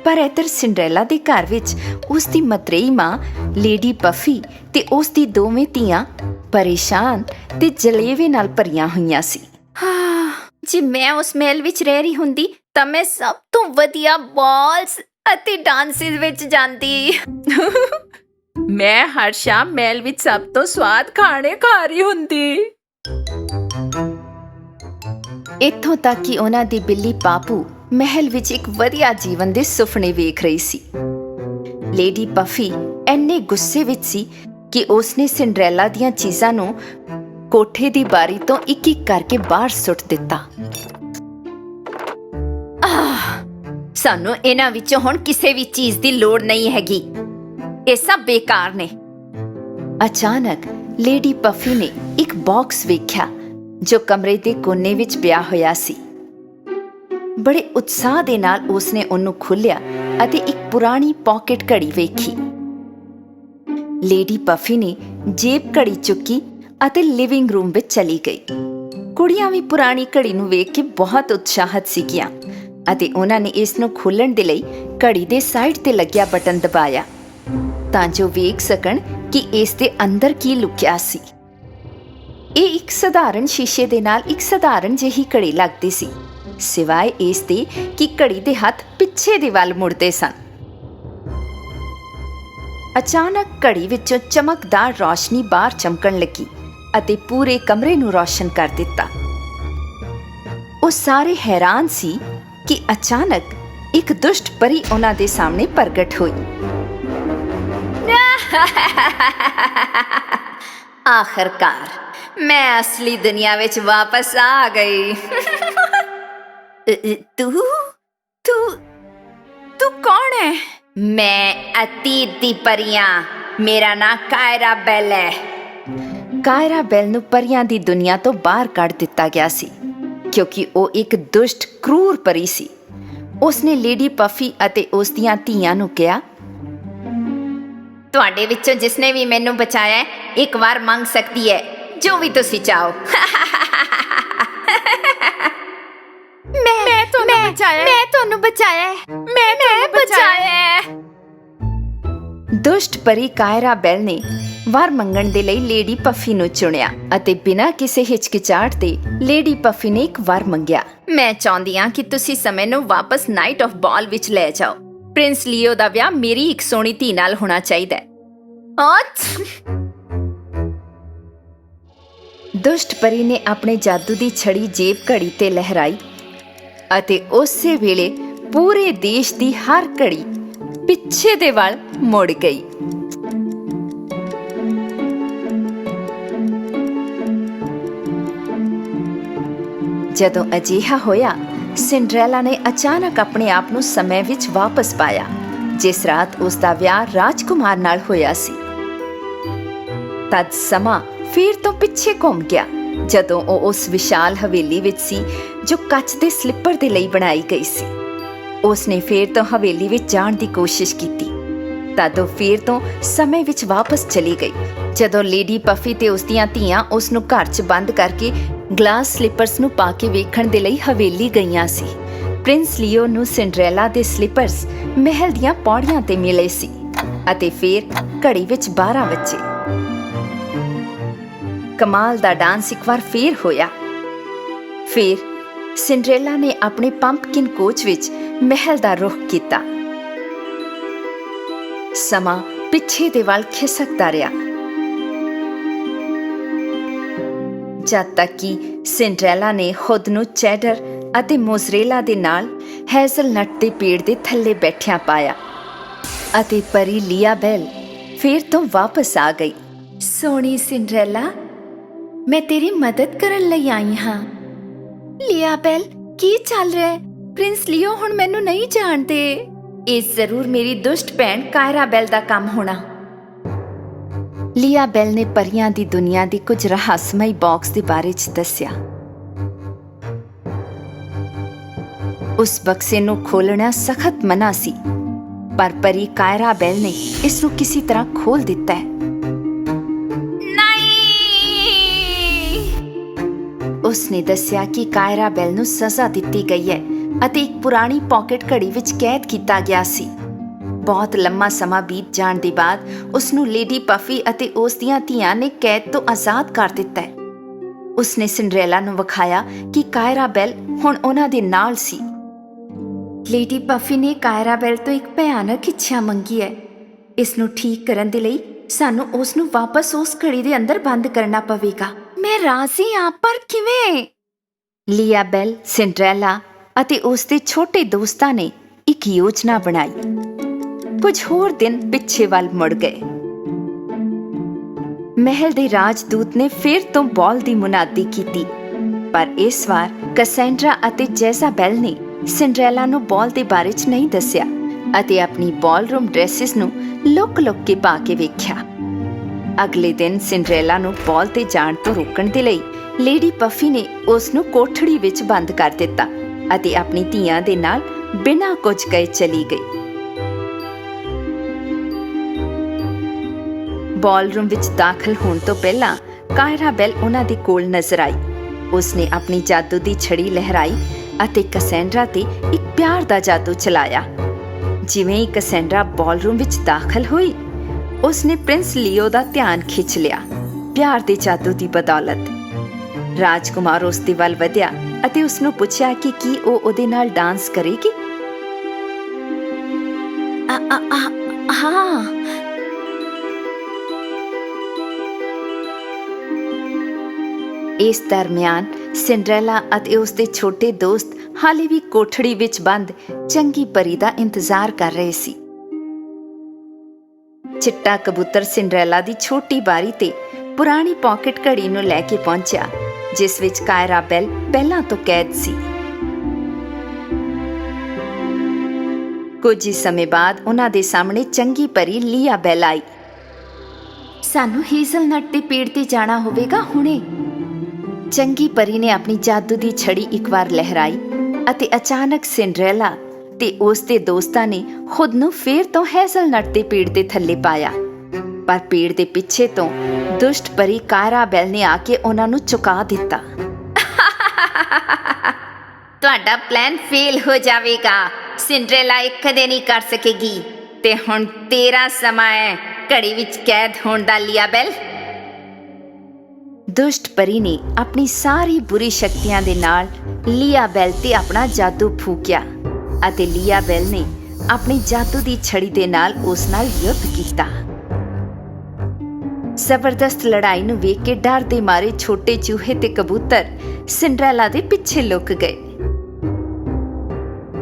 ਪਰ ਇੱਧਰ ਸਿੰਡਰੈਲਾ ਦੇ ਘਰ ਵਿੱਚ ਉਸ ਦੀ ਮਤਰੇਈ ਮਾਂ ਲੇਡੀ ਪਫੀ ਤੇ ਉਸ ਦੀ ਦੋਵੇਂ ਧੀਆਂ ਪਰੇਸ਼ਾਨ ਤੇ ਜਲੇਵੇ ਨਾਲ ਭਰੀਆਂ ਹੋਈਆਂ ਸੀ। ਜੇ ਮੈਂ ਉਸ ਮਹਿਲ ਵਿੱਚ ਰਹਿ ਰਹੀ ਹੁੰਦੀ ਤਾਂ ਮੈਂ ਸਭ ਤੋਂ ਵਧੀਆ ਬਾਲਸ ਅਤੇ ਡਾਂਸਿਸ ਵਿੱਚ ਜਾਂਦੀ। ਮੈਂ ਹਰ ਸ਼ਾਮ ਮਹਿਲ ਵਿੱਚ ਸਭ ਤੋਂ ਸਵਾਦ ਖਾਣੇ ਖਾ ਰਹੀ ਹੁੰਦੀ। ਇੱਥੋਂ ਤੱਕ ਕਿ ਉਹਨਾਂ ਦੀ ਬਿੱਲੀ ਪਾਪੂ ਮਹਿਲ ਵਿੱਚ ਇੱਕ ਵਧੀਆ ਜੀਵਨ ਦੇ ਸੁਪਨੇ ਵੇਖ ਰਹੀ ਸੀ। ਲੇਡੀ ਪਫੀ ਇੰਨੇ ਗੁੱਸੇ ਵਿੱਚ ਸੀ ਕਿ ਉਸਨੇ ਸਿੰਡਰੈਲਾ ਦੀਆਂ ਚੀਜ਼ਾਂ ਨੂੰ ਕੋਠੇ ਦੀ ਬਾਰੀ ਤੋਂ ਇੱਕ-ਇੱਕ ਕਰਕੇ ਬਾਹਰ ਸੁੱਟ ਦਿੱਤਾ। ਸਾਨੂੰ ਇਹਨਾਂ ਵਿੱਚੋਂ ਹੁਣ ਕਿਸੇ ਵੀ ਚੀਜ਼ ਦੀ ਲੋੜ ਨਹੀਂ ਹੈਗੀ, ਇਹ ਸਭ ਬੇਕਾਰ ਨੇ। ਅਚਾਨਕ ਲੇਡੀ ਪਫੀ ਨੇ ਇੱਕ ਬਾਕਸ ਵੇਖਿਆ ਜੋ ਕਮਰੇ ਦੇ ਕੋਨੇ ਵਿੱਚ ਪਿਆ ਹੋਇਆ ਸੀ। ਬੜੇ ਉਤਸ਼ਾਹ ਦੇ ਨਾਲ ਉਸਨੇ ਉਹਨੂੰ ਖੋਲ੍ਹਿਆ ਅਤੇ ਇੱਕ ਪੁਰਾਣੀ ਪਾਕਟ ਘੜੀ ਵੇਖੀ। ਲੇਡੀ ਪਫੀ ਨੇ ਜੇਬ ਘੜੀ ਚੁੱਕੀ ਅਤੇ ਲਿਵਿੰਗ ਰੂਮ ਵਿੱਚ ਚਲੀ ਗਈ। ਕੁੜੀਆਂ ਵੀ ਪੁਰਾਣੀ ਘੜੀ ਨੂੰ ਵੇਖ ਕੇ ਬਹੁਤ ਉਤਸ਼ਾਹਿਤ ਸੀਗੀਆਂ ਅਤੇ ਉਹਨਾਂ ਨੇ ਇਸ ਨੂੰ ਖੋਲ੍ਹਣ ਦੇ ਲਈ ਘੜੀ ਦੇ ਸਾਈਡ ਤੇ ਲੱਗਿਆ ਬਟਨ ਦਬਾਇਆ ਤਾਂ ਜੋ ਵੇਖ ਸਕਣ ਕਿ ਇਸ ਦੇ ਅੰਦਰ ਕੀ ਲੁਕਿਆ ਸੀ। ਇਹ ਇੱਕ ਸਧਾਰਨ ਸ਼ੀਸ਼ੇ ਦੇ ਨਾਲ ਇੱਕ ਸਧਾਰਨ ਜਿਹੀ ਘੜੀ ਲੱਗਦੀ ਸੀ, ਸਿਵਾਏ ਇਸ ਦੇ ਕਿ ਘੜੀ ਦੇ ਹੱਥ ਪਿੱਛੇ ਦੇ ਵੱਲ ਮੁੜਦੇ ਸਨ। ਅਚਾਨਕ ਘੜੀ ਵਿੱਚੋਂ ਚਮਕਦਾਰ ਰੌਸ਼ਨੀ ਬਾਹਰ ਚਮਕਣ ਲੱਗੀ ਅਤੇ ਪੂਰੇ ਕਮਰੇ ਨੂੰ ਰੌਸ਼ਨ ਕਰ ਦਿੱਤਾ। ਉਹ ਸਾਰੇ ਹੈਰਾਨ ਸੀ ਕਿ ਅਚਾਨਕ ਇੱਕ ਦੁਸ਼ਟ ਪਰੀ ਉਹਨਾਂ ਦੇ ਸਾਹਮਣੇ ਪ੍ਰਗਟ ਹੋਈ। ਆਖਰਕਾਰ ਮੈਂ ਅਸਲੀ ਦੁਨੀਆ ਵਿੱਚ ਵਾਪਸ ਆ ਗਈ। ਤੂੰ ਕੌਣ ਹੈ? ਮੈਂ ਅਤੀਤ ਦੀ ਪਰੀਆਂ, ਮੇਰਾ ਨਾਂ ਕਾਇਰਾ ਬੈਲ ਹੈ। ਕਾਇਰਾ ਬੈਲ ਨੂੰ ਪਰੀਆਂ ਦੀ ਦੁਨੀਆ ਤੋਂ ਬਾਹਰ ਕੱਢ ਦਿੱਤਾ ਗਿਆ ਸੀ ਕਿਉਂਕਿ ਉਹ ਇੱਕ ਦੁਸ਼ਟ ਕਰੂਰ ਪਰੀ ਸੀ। ਉਸਨੇ ਲੇਡੀ ਪਫੀ ਅਤੇ ਉਸ ਦੀਆਂ ਧੀਆਂ ਨੂੰ ਕਿਹਾ, ਤੁਹਾਡੇ ਵਿੱਚੋਂ ਜਿਸਨੇ ਵੀ ਮੈਨੂੰ ਬਚਾਇਆ ਇੱਕ ਵਾਰ ਮੰਗ ਸਕਦੀ ਹੈ ਜੋ ਵੀ ਤੁਸੀਂ ਚਾਹੋ। ਮੈਂ ਤੁਹਾਨੂੰ ਬਚਾਇਆ। ਦੁਸ਼ਟ ਪਰੀ ਕਾਇਰਾ ਬੈਲ ਨੇ ਵਰ ਮੰਗਣ ਦੇ ਲਈ ਲੇਡੀ ਪਫੀ ਨੂੰ ਚੁਣਿਆ ਅਤੇ ਬਿਨਾਂ ਕਿਸੇ ਹਿਚਕਿਚਾਹਟ ਦੇ ਲੇਡੀ ਪਫੀ ਨੇ ਇੱਕ ਵਰ ਮੰਗਿਆ। ਮੈਂ ਚਾਹੁੰਦੀ ਹਾਂ ਕਿ ਤੁਸੀਂ ਸਮੇਂ ਨੂੰ ਵਾਪਸ ਨਾਈਟ ਆਫ ਬਾਲ ਵਿੱਚ ਲੈ ਜਾਓ। ਪ੍ਰਿੰਸ ਲੀਓ ਦਾ ਵਿਆਹ ਮੇਰੀ ਇੱਕ ਸੋਹਣੀ ਧੀ ਨਾਲ ਹੋਣਾ ਚਾਹੀਦਾ ਹੈ। ਦੁਸ਼ਟ ਪਰੀ ਨੇ ਆਪਣੇ ਜਾਦੂ ਦੀ ਛੜੀ ਜੇਬ ਘੜੀ ਤੇ ਲਹਿਰਾਈ ਅਤੇ ਉਸੇ ਵੇਲੇ ਪੂਰੇ ਦੇਸ਼ ਦੀ ਹਰ ਘੜੀ ਪਿੱਛੇ ਦੇ ਵੱਲ ਮੁੜ ਗਈ। ਜਦੋਂ ਅਜਿਹਾ ਹੋਇਆ, ਸਿੰਡਰੈਲਾ ਨੇ ਅਚਾਨਕ ਆਪਣੇ ਆਪ ਨੂੰ ਸਮੇਂ ਵਿੱਚ ਵਾਪਸ ਪਾਇਆ ਜਿਸ ਰਾਤ ਉਸ ਦਾ ਵਿਆਹ ਰਾਜਕੁਮਾਰ ਨਾਲ ਹੋਇਆ ਸੀ। ਤਦ ਸਮਾਂ ਫਿਰ ਤੋਂ ਪਿੱਛੇ ਘੁੰਮ ਗਿਆ ਜਦੋਂ ਉਹ ਉਸ ਵਿਸ਼ਾਲ ਹਵੇਲੀ ਵਿੱਚ ਸੀ ਜੋ ਕੱਚ ਦੇ ਸਲਿੱਪਰ ਦੇ ਲਈ ਬਣਾਈ ਗਈ ਸੀ। ਉਸਨੇ ਫਿਰ ਤੋਂ ਹਵੇਲੀ ਵਿੱਚ ਜਾਣ ਦੀ ਕੋਸ਼ਿਸ਼ ਕੀਤੀ ਤਦ ਉਹ ਫਿਰ ਤੋਂ ਸਮੇਂ ਵਿੱਚ ਵਾਪਸ ਚਲੀ ਗਈ ਜਦੋਂ ਲੇਡੀ ਪਫੀ ਤੇ ਉਸ ਦੀਆਂ ਧੀਆਂ ਉਸ ਨੂੰ ਘਰ 'ਚ ਬੰਦ ਕਰਕੇ ਗਲਾਸ ਸਲਿੱਪਰਸ ਨੂੰ ਪਾ ਕੇ ਵੇਖਣ ਦੇ ਲਈ ਹਵੇਲੀ ਗਈਆਂ ਸੀ। ਪ੍ਰਿੰਸ ਲੀਓ ਨੂੰ ਸਿੰਡਰੈਲਾ ਦੇ ਸਲਿੱਪਰਸ ਮਹਿਲ ਦੀਆਂ ਪੌੜੀਆਂ ਤੇ ਮਿਲੇ ਸੀ ਅਤੇ ਫਿਰ ਘੜੀ ਵਿੱਚ 12 ਵਜੇ ਕਮਾਲ ਦਾ ਡਾਂਸ ਇੱਕ ਵਾਰ ਫੇਰ ਹੋਇਆ। ਫਿਰ ਸਿੰਡਰੈਲਾ ਨੇ ਆਪਣੇ ਪੰਪਕਿਨ ਕੋਚ ਵਿੱਚ ਮਹਿਲ ਦਾ ਰੁਖ ਕੀਤਾ। ਸਮਾਂ ਪਿੱਛੇ ਦੇ ਵੱਲ ਖਿਸਕਦਾ ਰਿਹਾ ਜਦ ਤੱਕ ਕਿ ਸਿੰਡਰੈਲਾ ਨੇ ਖੁਦ ਨੂੰ ਚੈਡਰ ਅਤੇ ਮੋਜ਼ਰੇਲਾ ਦੇ ਨਾਲ ਹੈਜ਼ਲਨਟ ਦੇ ਪੇੜ ਦੇ ਥੱਲੇ ਬੈਠਿਆਂ ਪਾਇਆ ਅਤੇ ਪਰੀ ਲੀਆ ਬੈਲ ਫਿਰ ਤੋਂ ਵਾਪਸ ਆ ਗਈ। ਸੋਹਣੀ ਸਿੰਡਰੈਲਾ, ਮੈਂ ਤੇਰੀ ਮਦਦ ਕਰਨ ਲਈ ਆਈ ਹਾਂ। ਲੀਆ ਬੈਲ, ਕੀ ਚੱਲ ਰਿਹਾ ਹੈ? ਪ੍ਰਿੰਸ ਲੀਓ ਹੁਣ ਮੈਨੂੰ ਨਹੀਂ ਜਾਣਦੇ। ਇਹ ਜ਼ਰੂਰ ਮੇਰੀ ਦੁਸ਼ਟ ਭੈਣ ਕਾਇਰਾ ਬੈਲ ਦਾ ਕੰਮ ਹੋਣਾ। ਲੀਆ ਬੈਲ ਨੇ ਪਰੀਆਂ ਦੀ ਦੁਨੀਆ ਦੀ ਕੁਝ ਰਹੱਸਮਈ ਬਾਕਸ ਦੇ ਬਾਰੇ 'ਚ ਦੱਸਿਆ। ਉਸ ਬਕਸੇ ਨੂੰ ਖੋਲ੍ਹਣਾ ਸਖਤ ਮਨਾ ਸੀ ਪਰ ਪਰੀ ਕਾਇਰਾ ਬੈਲ ਨੇ ਇਸ ਨੂੰ ਕਿਸੇ ਤਰ੍ਹਾਂ ਖੋਲ੍ਹ ਦਿੱਤਾ ਹੈ। ਉਸਨੇ ਦੱਸਿਆ ਕਿ ਕਾਇਰਾ ਬੈਲ ਨੂੰ ਸਜ਼ਾ ਦਿੱਤੀ ਗਈ ਹੈ ਅਤੇ ਇੱਕ ਪੁਰਾਣੀ ਪਾਕਟ ਘੜੀ ਵਿੱਚ ਕੈਦ ਕੀਤਾ ਗਿਆ ਸੀ। ਬਹੁਤ ਲੰਮਾ ਸਮਾਂ ਬੀਤ ਜਾਣ ਦੇ ਬਾਅਦ ਉਸ ਨੂੰ ਲੇਡੀ ਪਫੀ ਅਤੇ ਉਸ ਦੀਆਂ ਧੀਆਂ ਨੇ ਕੈਦ ਤੋਂ ਆਜ਼ਾਦ ਕਰ ਦਿੱਤਾ ਹੈ। ਉਸਨੇ ਸਿੰਡਰੈਲਾ ਨੂੰ ਵਿਖਾਇਆ ਕਿ ਕਾਇਰਾ ਬੈਲ ਹੁਣ ਉਹਨਾਂ ਦੇ ਨਾਲ ਸੀ। ਲੇਡੀ ਪਫੀ ਨੇ ਕਾਇਰਾ ਬੈਲ ਤੋਂ ਇੱਕ ਭਿਆਨਕ ਇੱਛਾ ਮੰਗੀ ਹੈ। ਇਸ ਨੂੰ ਠੀਕ ਕਰਨ ਦੇ ਲਈ ਸਾਨੂੰ ਉਸ ਨੂੰ ਵਾਪਸ ਉਸ ਘੜੀ ਦੇ ਅੰਦਰ ਬੰਦ ਕਰਨਾ ਪਵੇਗਾ। ਮੈਂ ਰਾਜ਼ੀ ਹਾਂ, ਪਰ ਕਿਵੇਂ? ਲੀਆ ਬੈਲ, ਸਿੰਡਰੈਲਾ ਅਤੇ ਉਸ ਦੇ ਛੋਟੇ ਦੋਸਤਾਂ ਨੇ ਇੱਕ ਯੋਜਨਾ ਬਣਾਈ। ਕੁਝ ਹੋਰ ਦਿਨ ਪਿੱਛੇ ਵੱਲ ਮੁੜ ਗਏ। ਮਹਿਲ ਦੇ ਰਾਜਦੂਤ ਨੇ ਫਿਰ ਤੋਂ ਬਾਲ ਦੀ ਮੁਨਾਦੀ ਕੀਤੀ, ਪਰ ਇਸ ਵਾਰ ਕੈਸੈਂਡਰਾ ਅਤੇ ਜੈਜ਼ਾਬੈਲ ਨੇ ਸਿੰਡਰੈਲਾ ਨੂੰ ਬਾਲ ਦੇ ਬਾਰੇ 'ਚ ਨਹੀਂ ਦੱਸਿਆ ਅਤੇ ਆਪਣੀ ਬਾਲਰੂਮ ਡਰੈਸਿਸ ਨੂੰ ਲੁੱਕ-ਲੁੱਕ ਕੇ ਪਾ ਕੇ ਵੇਖਿਆ। ਅਗਲੇ ਦਿਨ ਸਿੰਡਰੈਲਾ ਨੂੰ ਬਾਲ ਤੇ ਜਾਣ ਤੋਂ ਰੋਕਣ ਦੇ ਲਈ ਲੇਡੀ ਪਫੀ ਨੇ ਉਸ ਨੂੰ ਕੋਠੜੀ ਵਿੱਚ ਬੰਦ ਕਰ ਦਿੱਤਾ ਅਤੇ ਆਪਣੀ ਧੀਆਂ ਦੇ ਨਾਲ ਬਿਨਾਂ ਕੁਝ ਕਹੇ ਚਲੀ ਗਈ। ਬਾਲਰੂਮ ਵਿੱਚ ਦਾਖਲ ਹੋਣ ਤੋਂ ਪਹਿਲਾਂ ਕਾਇਰਾ ਬੈਲ ਉਹਨਾਂ ਦੇ ਕੋਲ ਨਜ਼ਰ ਆਈ। ਉਸਨੇ ਆਪਣੀ ਜਾਦੂ ਦੀ ਛੜੀ ਲਹਿਰਾਈ ਅਤੇ ਕੈਸੈਂਡਰਾ ਤੇ ਇੱਕ ਪਿਆਰ ਦਾ ਜਾਦੂ ਚਲਾਇਆ। ਜਿਵੇਂ ਹੀ ਕੈਸੈਂਡਰਾ ਬਾਲਰੂਮ ਵਿੱਚ ਦਾਖਲ ਹੋਈ, ਉਸਨੇ ਪ੍ਰਿੰਸ ਲੀਓ ਦਾ ਧਿਆਨ ਖਿੱਚ ਲਿਆ। ਪਿਆਰ ਦੇ ਜਾਦੂ ਦੀ ਬਦੌਲਤ ਰਾਜਕੁਮਾਰ ਉਸ ਦੇ ਵੱਲ ਵਧਿਆ ਅਤੇ ਉਸਨੂੰ ਪੁੱਛਿਆ ਕਿ ਕੀ ਉਹ ਉਹਦੇ ਨਾਲ ਡਾਂਸ ਕਰੇਗੀ। ਹਾਂ। ਇਸ ਦਰਮਿਆਨ ਸਿੰਡਰੈਲਾ ਅਤੇ ਉਸ ਦੇ ਛੋਟੇ ਦੋਸਤ ਹਾਲੇ ਵੀ ਕੋਠੜੀ ਵਿੱਚ ਬੰਦ ਚੰਗੀ ਪਰੀ ਦਾ ਇੰਤਜ਼ਾਰ ਕਰ ਰਹੇ ਸੀ। ਚਿੱਟਾ ਕਬੂਤਰ ਸਿੰਡਰੈਲਾ ਦੀ ਛੋਟੀ ਬਾਰੀ ਤੇ ਪੁਰਾਣੀ ਪਾਕਟ ਘੜੀ ਨੂੰ ਲੈ ਕੇ ਪਹੁੰਚਿਆ, ਜਿਸ ਵਿੱਚ ਕਾਇਰਾ ਬੈਲ ਪਹਿਲਾਂ ਤੋਂ ਕੈਦ ਸੀ। ਕੁਝ ਹੀ ਸਮੇਂ ਬਾਅਦ ਉਹਨਾਂ ਦੇ ਸਾਹਮਣੇ ਚੰਗੀ ਪਰੀ ਲੀਆ ਬੈਲ ਆਈ। ਸਾਨੂੰ ਹੇਜ਼ਲਨਟ ਦੇ ਪੇੜ ਤੇ ਜਾਣਾ ਹੋਵੇਗਾ ਹੁਣੇ। ਚੰਗੀ ਪਰੀ ਨੇ ਆਪਣੀ ਜਾਦੂ ਦੀ ਛੜੀ ਇੱਕ ਵਾਰ ਲਹਿਰਾਈ ਅਤੇ ਅਚਾਨਕ ਸਿੰਡਰੈਲਾ ਤੇ ਉਸ ਦੇ ਦੋਸਤਾਂ ਨੇ ਖੁਦ ਨੂੰ ਫੇਰ ਤੋਂ ਹੇਜ਼ਲਨਟ ਦੇ ਪੇੜ ਦੇ ਥੱਲੇ ਪਾਇਆ, ਪਰ ਪੇੜ ਦੇ ਪਿੱਛੇ ਤੋਂ ਦੁਸ਼ਟ ਪਰੀ ਕਾਇਰਾ ਬੈਲ ਨੇ ਆ ਕੇ ਉਹਨਾਂ ਨੂੰ ਚੁਕਾ ਦਿੱਤਾ। ਤੁਹਾਡਾ ਪਲਾਨ ਫੇਲ ਹੋ ਜਾਵੇਗਾ। ਸਿੰਡਰੈਲਾ ਇਹ ਕਦੇ ਨਹੀਂ ਕਰ ਸਕੇਗੀ ਤੇ ਹੁਣ ਤੇਰਾ ਸਮਾਂ ਹੈ ਘੜੀ ਵਿੱਚ ਕੈਦ ਹੋਣ ਦਾ, ਲੀਆ ਬੈਲ। ਦੁਸ਼ਟ ਪਰੀ ਨੇ ਆਪਣੀ ਸਾਰੀ ਬੁਰੀ ਸ਼ਕਤੀਆਂ ਦੇ ਨਾਲ ਲੀਆ ਬੈਲ ਤੇ ਆਪਣਾ ਜਾਦੂ ਫੂਕਿਆ ਅਤੇ ਲੀਆ ਬੈਲ ਨੇ ਆਪਣੀ ਜਾਦੂ ਦੀ ਛੜੀ ਦੇ ਨਾਲ ਉਸ ਨਾਲ ਯੁੱਧ ਕੀਤਾ। ਜ਼ਬਰਦਸਤ ਲੜਾਈ ਨੂੰ ਵੇਖ ਕੇ ਡਰ ਦੇ ਮਾਰੇ ਛੋਟੇ ਚੂਹੇ ਤੇ ਕਬੂਤਰ ਸਿੰਡਰੈਲਾ ਦੇ ਪਿੱਛੇ ਲੁਕ ਗਏ।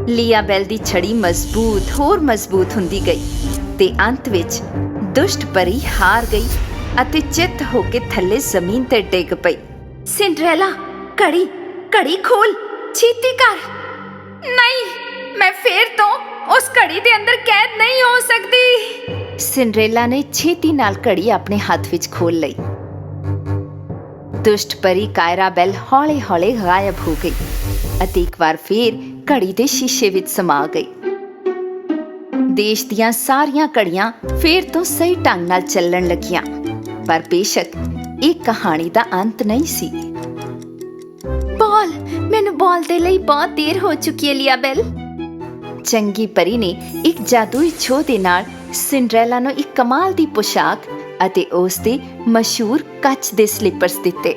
ਲੀਆ ਬੈਲ ਦੀ ਛੜੀ ਹੋਰ ਮਜ਼ਬੂਤ ਹੁੰਦੀ ਗਈ ਤੇ ਅੰਤ ਵਿੱਚ ਦੁਸ਼ਟ ਪਰੀ ਹਾਰ ਗਈ ਅਤੇ ਚਿੱਤ ਹੋ ਕੇ ਥੱਲੇ ਜ਼ਮੀਨ ਤੇ ਡਿੱਗ ਪਈ। ਸਿੰਡਰੈਲਾ, ਘੜੀ ਖੋਲ, ਛੇਤੀ ਕਰ। ਨਹੀਂ, ਮੈਂ ਫੇਰ ਤੋਂ ਉਸ ਘੜੀ ਦੇ ਅੰਦਰ ਕੈਦ ਨਹੀਂ ਹੋ ਸਕਦੀ। ਸਿੰਡਰੈਲਾ ਨੇ ਛੇਤੀ ਨਾਲ ਘੜੀ ਆਪਣੇ ਹੱਥ ਵਿੱਚ ਖੋਲ ਲਈ। ਦੁਸ਼ਟ ਪਰੀ ਕਾਇਰਾ ਬੈਲ ਹੌਲੇ-ਹੌਲੇ ਗਾਇਬ ਹੋ ਗਈ ਅਤੇ ਇੱਕ ਵਾਰ ਫੇਰ ਘੜੀ ਦੇ ਸ਼ੀਸ਼ੇ ਵਿੱਚ ਸਮਾ ਗਈ। ਦੇਸ਼ ਦੀਆਂ ਸਾਰੀਆਂ ਘੜੀਆਂ ਫੇਰ ਤੋਂ ਸਹੀ ਢੰਗ ਨਾਲ ਚੱਲਣ ਲੱਗੀਆਂ, ਪਰ ਬੇਸ਼ੱਕ ਇਹ ਕਹਾਣੀ ਦਾ ਅੰਤ ਨਹੀਂ ਸੀ। ਮੈਨੂੰ ਬਾਲ ਦੇ ਲਈ ਬਹੁਤ ਦੇਰ ਹੋ ਚੁੱਕੀ ਹੈ, ਲੀਆ ਬੈਲ। ਚੰਗੀ ਪਰੀ ਨੇ ਇੱਕ ਜਾਦੂਈ ਛੋਹ ਦੇ ਨਾਲ ਸਿੰਡਰੈਲਾ ਨੂੰ ਇੱਕ ਕਮਾਲ ਦੀ ਪੁਸ਼ਾਕ ਅਤੇ ਉਸ ਦੇ ਮਸ਼ਹੂਰ ਕੱਚ ਦੇ ਸਲੀਪਰਸ ਦਿੱਤੇ।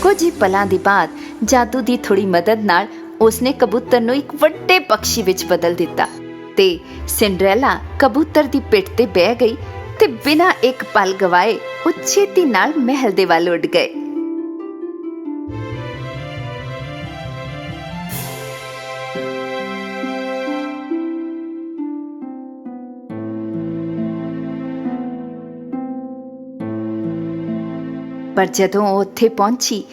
ਕੁਝ ਹੀ ਪਲਾਂ ਦੇ ਬਾਅਦ ਜਾਦੂ ਦੀ ਥੋੜੀ ਮਦਦ ਨਾਲ ਉਸਨੇ ਕਬੂਤਰ ਨੂੰ ਇੱਕ ਵੱਡੇ ਪੰਛੀ ਵਿੱਚ ਬਦਲ ਦਿੱਤਾ ਤੇ ਸਿੰਡਰੈਲਾ ਕਬੂਤਰ ਦੀ ਪਿੱਠ ਤੇ ਬਹਿ ਗਈ ਤੇ ਬਿਨਾਂ ਇੱਕ ਪਲ ਗਵਾਏ ਉਹ ਛੇਤੀ ਨਾਲ ਮਹਿਲ ਦੇ ਵੱਲ ਉੱਡ ਗਏ। ਪਰ ਜਦੋਂ ਉਹ ਉੱਥੇ ਪਹੁੰਚੀ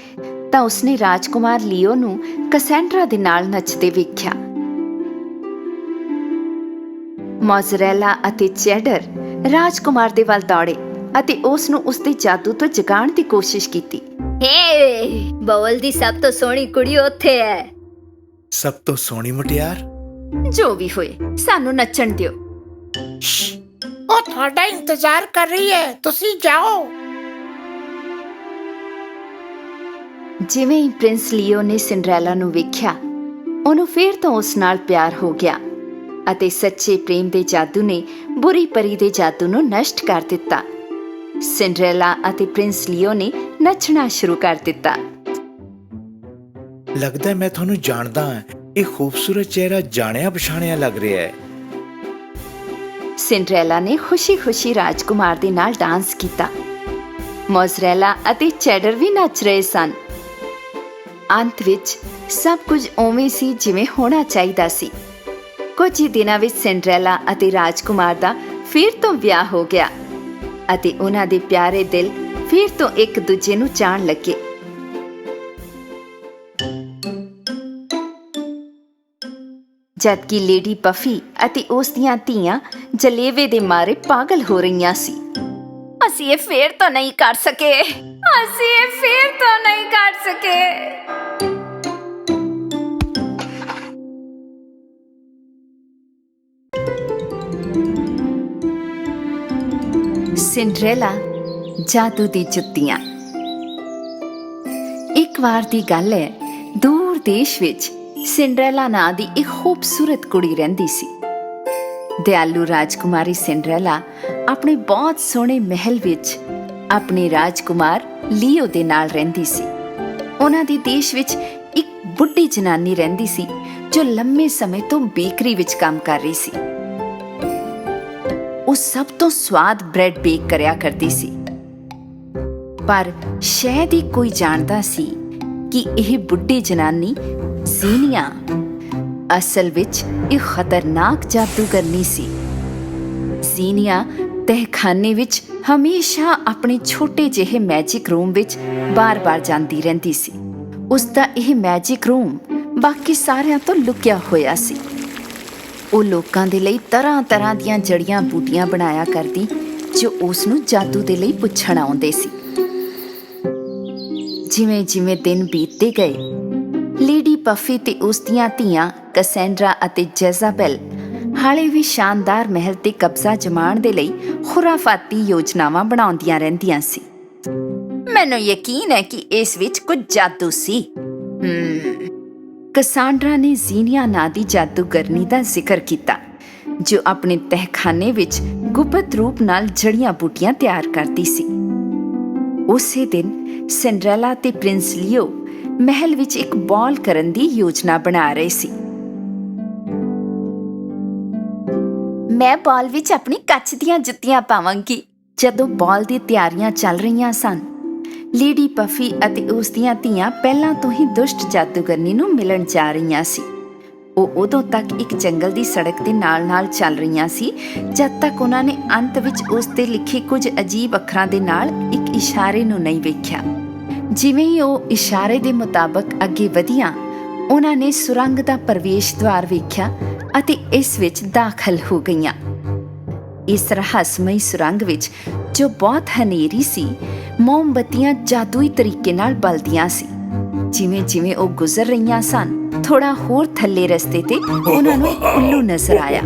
ਤਾਂ ਉਸਨੇ ਰਾਜਕੁਮਾਰ ਲੀਓ ਨੂੰ ਕੈਸੈਂਡਰਾ ਦੇ ਨਾਲ ਨੱਚਦੇ ਵੇਖਿਆ। ਮੋਜ਼ਰੇਲਾ ਅਤੇ ਚੈਡਰ ਰਾਜਕੁਮਾਰ ਦੇ ਵੱਲ ਦੌੜੇ ਅਤੇ ਉਸ ਨੂੰ ਉਸਦੇ ਜਾਦੂ ਤੋਂ ਜਗਾਉਣ ਦੀ ਕੋਸ਼ਿਸ਼ ਕੀਤੀ। ਹੇ, ਬਾਲ ਦੀ ਸਭ ਤੋਂ ਸੋਹਣੀ ਕੁੜੀ ਉੱਥੇ ਹੈ। ਸਭ ਤੋਂ ਸੋਹਣੀ ਮੁਟਿਆਰ? ਜੋ ਵੀ ਹੋਏ, ਸਾਨੂੰ ਨੱਚਣ ਦਿਓ। ਉਹ ਤੁਹਾਡਾ ਇੰਤਜ਼ਾਰ ਕਰ ਰਹੀ ਹੈ, ਤੁਸੀਂ ਜਾਓ। ਜਿਵੇਂ ਹੀ ਪ੍ਰਿੰਸ ਲੀਓ ਨੇ ਸਿੰਡਰੈਲਾ ਨੂੰ ਵੇਖਿਆ, ਉਹਨੂੰ ਫੇਰ ਤੋਂ ਉਸ ਨਾਲ ਪਿਆਰ ਹੋ ਗਿਆ ਅਤੇ ਸੱਚੇ ਪ੍ਰੇਮ ਦੇ ਜਾਦੂ ਨੇ ਬੁਰੀ ਪਰੀ ਦੇ ਜਾਦੂ ਨੂੰ ਨਸ਼ਟ ਕਰ ਦਿੱਤਾ। ਸਿੰਡਰੈਲਾ ਅਤੇ ਪ੍ਰਿੰਸ ਲੀਓ ਨੇ ਨੱਚਣਾ ਸ਼ੁਰੂ ਕਰ ਦਿੱਤਾ। ਲੱਗਦਾ ਮੈਂ ਤੁਹਾਨੂੰ ਜਾਣਦਾ ਹਾਂ। ਇਹ ਖੂਬਸੂਰਤ ਚਿਹਰਾ ਜਾਣਿਆ ਪਛਾਣਿਆ ਲੱਗ ਰਿਹਾ ਹੈ। ਸਿੰਡਰੈਲਾ ਨੇ ਖੁਸ਼ੀ-ਖੁਸ਼ੀ ਰਾਜਕੁਮਾਰ ਦੇ ਨਾਲ ਡਾਂਸ ਕੀਤਾ। ਮੋਜ਼ਰੇਲਾ ਅਤੇ ਚੈਡਰ ਵੀ ਨੱਚ ਰਹੇ ਸਨ। ਅੰਤ ਵਿੱਚ ਸਭ ਕੁਝ ਉਵੇਂ ਸੀ ਜਿਵੇਂ ਹੋਣਾ ਚਾਹੀਦਾ ਸੀ। ਕੁਝ ਹੀ ਦਿਨਾਂ ਵਿੱਚ ਸਿੰਡਰੈਲਾ ਅਤੇ ਰਾਜਕੁਮਾਰ ਦਾ ਫਿਰ ਤੋਂ ਵਿਆਹ ਹੋ ਗਿਆ ਅਤੇ ਉਹਨਾਂ ਦੇ ਪਿਆਰੇ ਦਿਲ ਫਿਰ ਤੋਂ ਇੱਕ ਦੂਜੇ ਨੂੰ ਚਾਹਣ ਲੱਗੇ। ਜਦਕਿ ਲੇਡੀ ਪਫੀ ਅਤੇ ਉਸ ਦੀਆਂ ਧੀਆਂ ਜਲੇਵੇ ਦੇ ਮਾਰੇ ਪਾਗਲ ਹੋ ਰਹੀਆਂ ਸੀ। ਅਸੀਂ ਇਹ ਫੇਰ ਤੋਂ ਨਹੀਂ ਕਰ ਸਕੇ, ਅਸੀਂ ਇਹ ਫੇਰ ਤੋਂ ਨਹੀਂ ਕਰ ਸਕੇ। ਸਿੰਡਰੈਲਾ ਜਾਦੂ ਦੀ ਜੁੱਤੀਆਂ। ਇੱਕ ਵਾਰ ਦੀ ਗੱਲ ਹੈ, ਦੂਰ ਦੇਸ਼ ਵਿੱਚ ਸਿੰਡਰੈਲਾ ਨਾਂ ਦੀ ਇੱਕ ਖੂਬਸੂਰਤ ਕੁੜੀ ਰਹਿੰਦੀ ਸੀ। ਦਿਆਲੂ ਰਾਜਕੁਮਾਰੀ ਸਿੰਡਰੈਲਾ ਆਪਣੇ ਬਹੁਤ ਸੋਹਣੇ ਮਹਿਲ ਵਿੱਚ ਆਪਣੇ ਰਾਜਕੁਮਾਰ ਲੀਓ ਦੇ ਨਾਲ ਰਹਿੰਦੀ ਸੀ। ਉਹਨਾਂ ਦੇ ਦੇਸ਼ ਵਿੱਚ ਇੱਕ ਬੁੱਢੀ ਜਨਾਨੀ ਰਹਿੰਦੀ ਸੀ ਜੋ ਲੰਮੇ ਸਮੇਂ ਤੋਂ ਬੇਕਰੀ ਵਿੱਚ ਕੰਮ ਕਰ ਰਹੀ ਸੀ। ਉਹ ਸਭ ਤੋਂ ਸਵਾਦ ਬ੍ਰੈਡ ਬੇਕ ਕਰਿਆ ਕਰਦੀ ਸੀ, ਪਰ ਸ਼ਾਇਦ ਹੀ ਕੋਈ ਜਾਣਦਾ ਸੀ ਕਿ ਇਹ ਬੁੱਢੀ ਜਨਾਨੀ ਜ਼ੀਨੀਆ ਅਸਲ ਵਿੱਚ ਇੱਕ ਖਤਰਨਾਕ ਜਾਦੂਗਰਨੀ ਸੀ। ਜ਼ੀਨੀਆ ਤਹਿਖਾਨੇ ਵਿੱਚ ਹਮੇਸ਼ਾ ਆਪਣੇ ਛੋਟੇ ਜਿਹੇ ਮੈਜਿਕ ਰੂਮ ਵਿੱਚ ਬਾਰ-ਬਾਰ ਜਾਂਦੀ ਰਹਿੰਦੀ ਸੀ। ਉਸ ਦਾ ਇਹ ਮੈਜਿਕ ਰੂਮ ਬਾਕੀ ਸਾਰਿਆਂ ਤੋਂ ਲੁਕਿਆ ਹੋਇਆ ਸੀ। ਉਹ ਲੋਕਾਂ ਦੇ ਲਈ ਤਰ੍ਹਾਂ-ਤਰ੍ਹਾਂ ਦੀਆਂ ਜੜੀਆਂ ਬੂਟੀਆਂ ਬਣਾਇਆ ਕਰਦੀ ਜੋ ਉਸ ਨੂੰ ਜਾਦੂ ਦੇ ਲਈ ਪੁੱਛਣ ਆਉਂਦੇ ਸੀ। ਜਿਵੇਂ-ਜਿਵੇਂ ਦਿਨ ਬੀਤਦੇ ਗਏ, ਲੇਡੀ ਪਫੀ ਤੇ ਉਸ ਦੀਆਂ ਧੀਆਂ ਕਸੈਂਡਰਾ ਅਤੇ ਜੈਜ਼ਾਬੈਲ ਹਾਲੇ ਵੀ ਸ਼ਾਨਦਾਰ ਮਹਿਲ ਤੇ ਕਬਜ਼ਾ ਜਮਾਉਣ ਦੇ ਲਈ ਖੁਰਾਫਾਤੀ ਯੋਜਨਾਵਾਂ ਬਣਾਉਂਦੀਆਂ ਰਹਿੰਦੀਆਂ ਸੀ। ਮੈਨੂੰ ਯਕੀਨ ਹੈ ਕਿ ਇਸ ਵਿੱਚ ਕੁਝ ਜਾਦੂ ਸੀ। ਕਸਾਂਡਰਾ ਨੇ ਜ਼ੀਨੀਆ ਨਾਂ ਦੀ ਜਾਦੂਗਰਨੀ ਦਾ ਜ਼ਿਕਰ ਕੀਤਾ ਜੋ ਆਪਣੇ ਤਹਿਖਾਨੇ ਵਿੱਚ ਗੁਪਤ ਰੂਪ ਨਾਲ ਜੜੀਆਂ ਬੂਟੀਆਂ ਤਿਆਰ ਕਰਦੀ ਸੀ। ਉਸੇ ਦਿਨ ਸਿੰਡਰੈਲਾ ਤੇ ਪ੍ਰਿੰਸ ਲੀਓ ਮਹਿਲ ਵਿੱਚ ਇੱਕ ਬਾਲ ਕਰਨ ਦੀ ਯੋਜਨਾ ਬਣਾ ਰਹੇ ਸੀ। ਮੈਂ ਬਾਲ ਵਿੱਚ ਆਪਣੀ ਕੱਚ ਦੀਆਂ ਜੁੱਤੀਆਂ ਪਾਵਾਂਗੀ। ਜਦੋਂ ਬਾਲ ਦੀ ਤਿਆਰੀਆਂ ਚੱਲ ਰਹੀਆਂ ਸਨ, ਲੇਡੀ ਪਫੀ ਅਤੇ ਉਸ ਦੀਆਂ ਧੀਆਂ ਪਹਿਲਾਂ ਤੋਂ ਹੀ ਦੁਸ਼ਟ ਜਾਦੂਗਰਨੀ ਨੂੰ ਮਿਲਣ ਜਾ ਰਹੀਆਂ ਸੀ। ਉਹ ਉਦੋਂ ਤੱਕ ਇੱਕ ਜੰਗਲ ਦੀ ਸੜਕ ਦੇ ਨਾਲ-ਨਾਲ ਚੱਲ ਰਹੀਆਂ ਸੀ ਜਦ ਤੱਕ ਉਹਨਾਂ ਨੇ ਅੰਤ ਵਿੱਚ ਉਸ ਤੇ ਲਿਖੇ ਕੁਝ ਅਜੀਬ ਅੱਖਰਾਂ ਦੇ ਨਾਲ ਇੱਕ ਇਸ਼ਾਰੇ ਨੂੰ ਨਹੀਂ ਵੇਖਿਆ। ਜਿਵੇਂ ਹੀ ਉਹ ਇਸ਼ਾਰੇ ਦੇ ਮੁਤਾਬਕ ਅੱਗੇ ਵਧੀਆਂ, ਉਹਨਾਂ ਨੇ ਸੁਰੰਗ ਦਾ ਪ੍ਰਵੇਸ਼ ਦੁਆਰ ਵੇਖਿਆ ਅਤੇ ਇਸ ਵਿੱਚ ਦਾਖਲ ਹੋ ਗਈਆਂ। ਇਸ ਰਹੱਸਮਈ ਸੁਰੰਗ ਵਿੱਚ ਜੋ ਬਹੁਤ ਹਨੇਰੀ ਸੀ, ਮੋਮਬੱਤੀਆਂ ਜਾਦੂਈ ਤਰੀਕੇ ਨਾਲ ਬਲਦੀਆਂ ਸੀ। ਜਿਵੇਂ-ਜਿਵੇਂ ਉਹ ਗੁਜ਼ਰ ਰਹੀਆਂ ਸਨ, ਥੋੜਾ ਹੋਰ ਥੱਲੇ ਰਸਤੇ ਤੇ ਉਹਨਾਂ ਨੂੰ ਇੱਕ ਉੱਲੂ ਨਜ਼ਰ ਆਇਆ।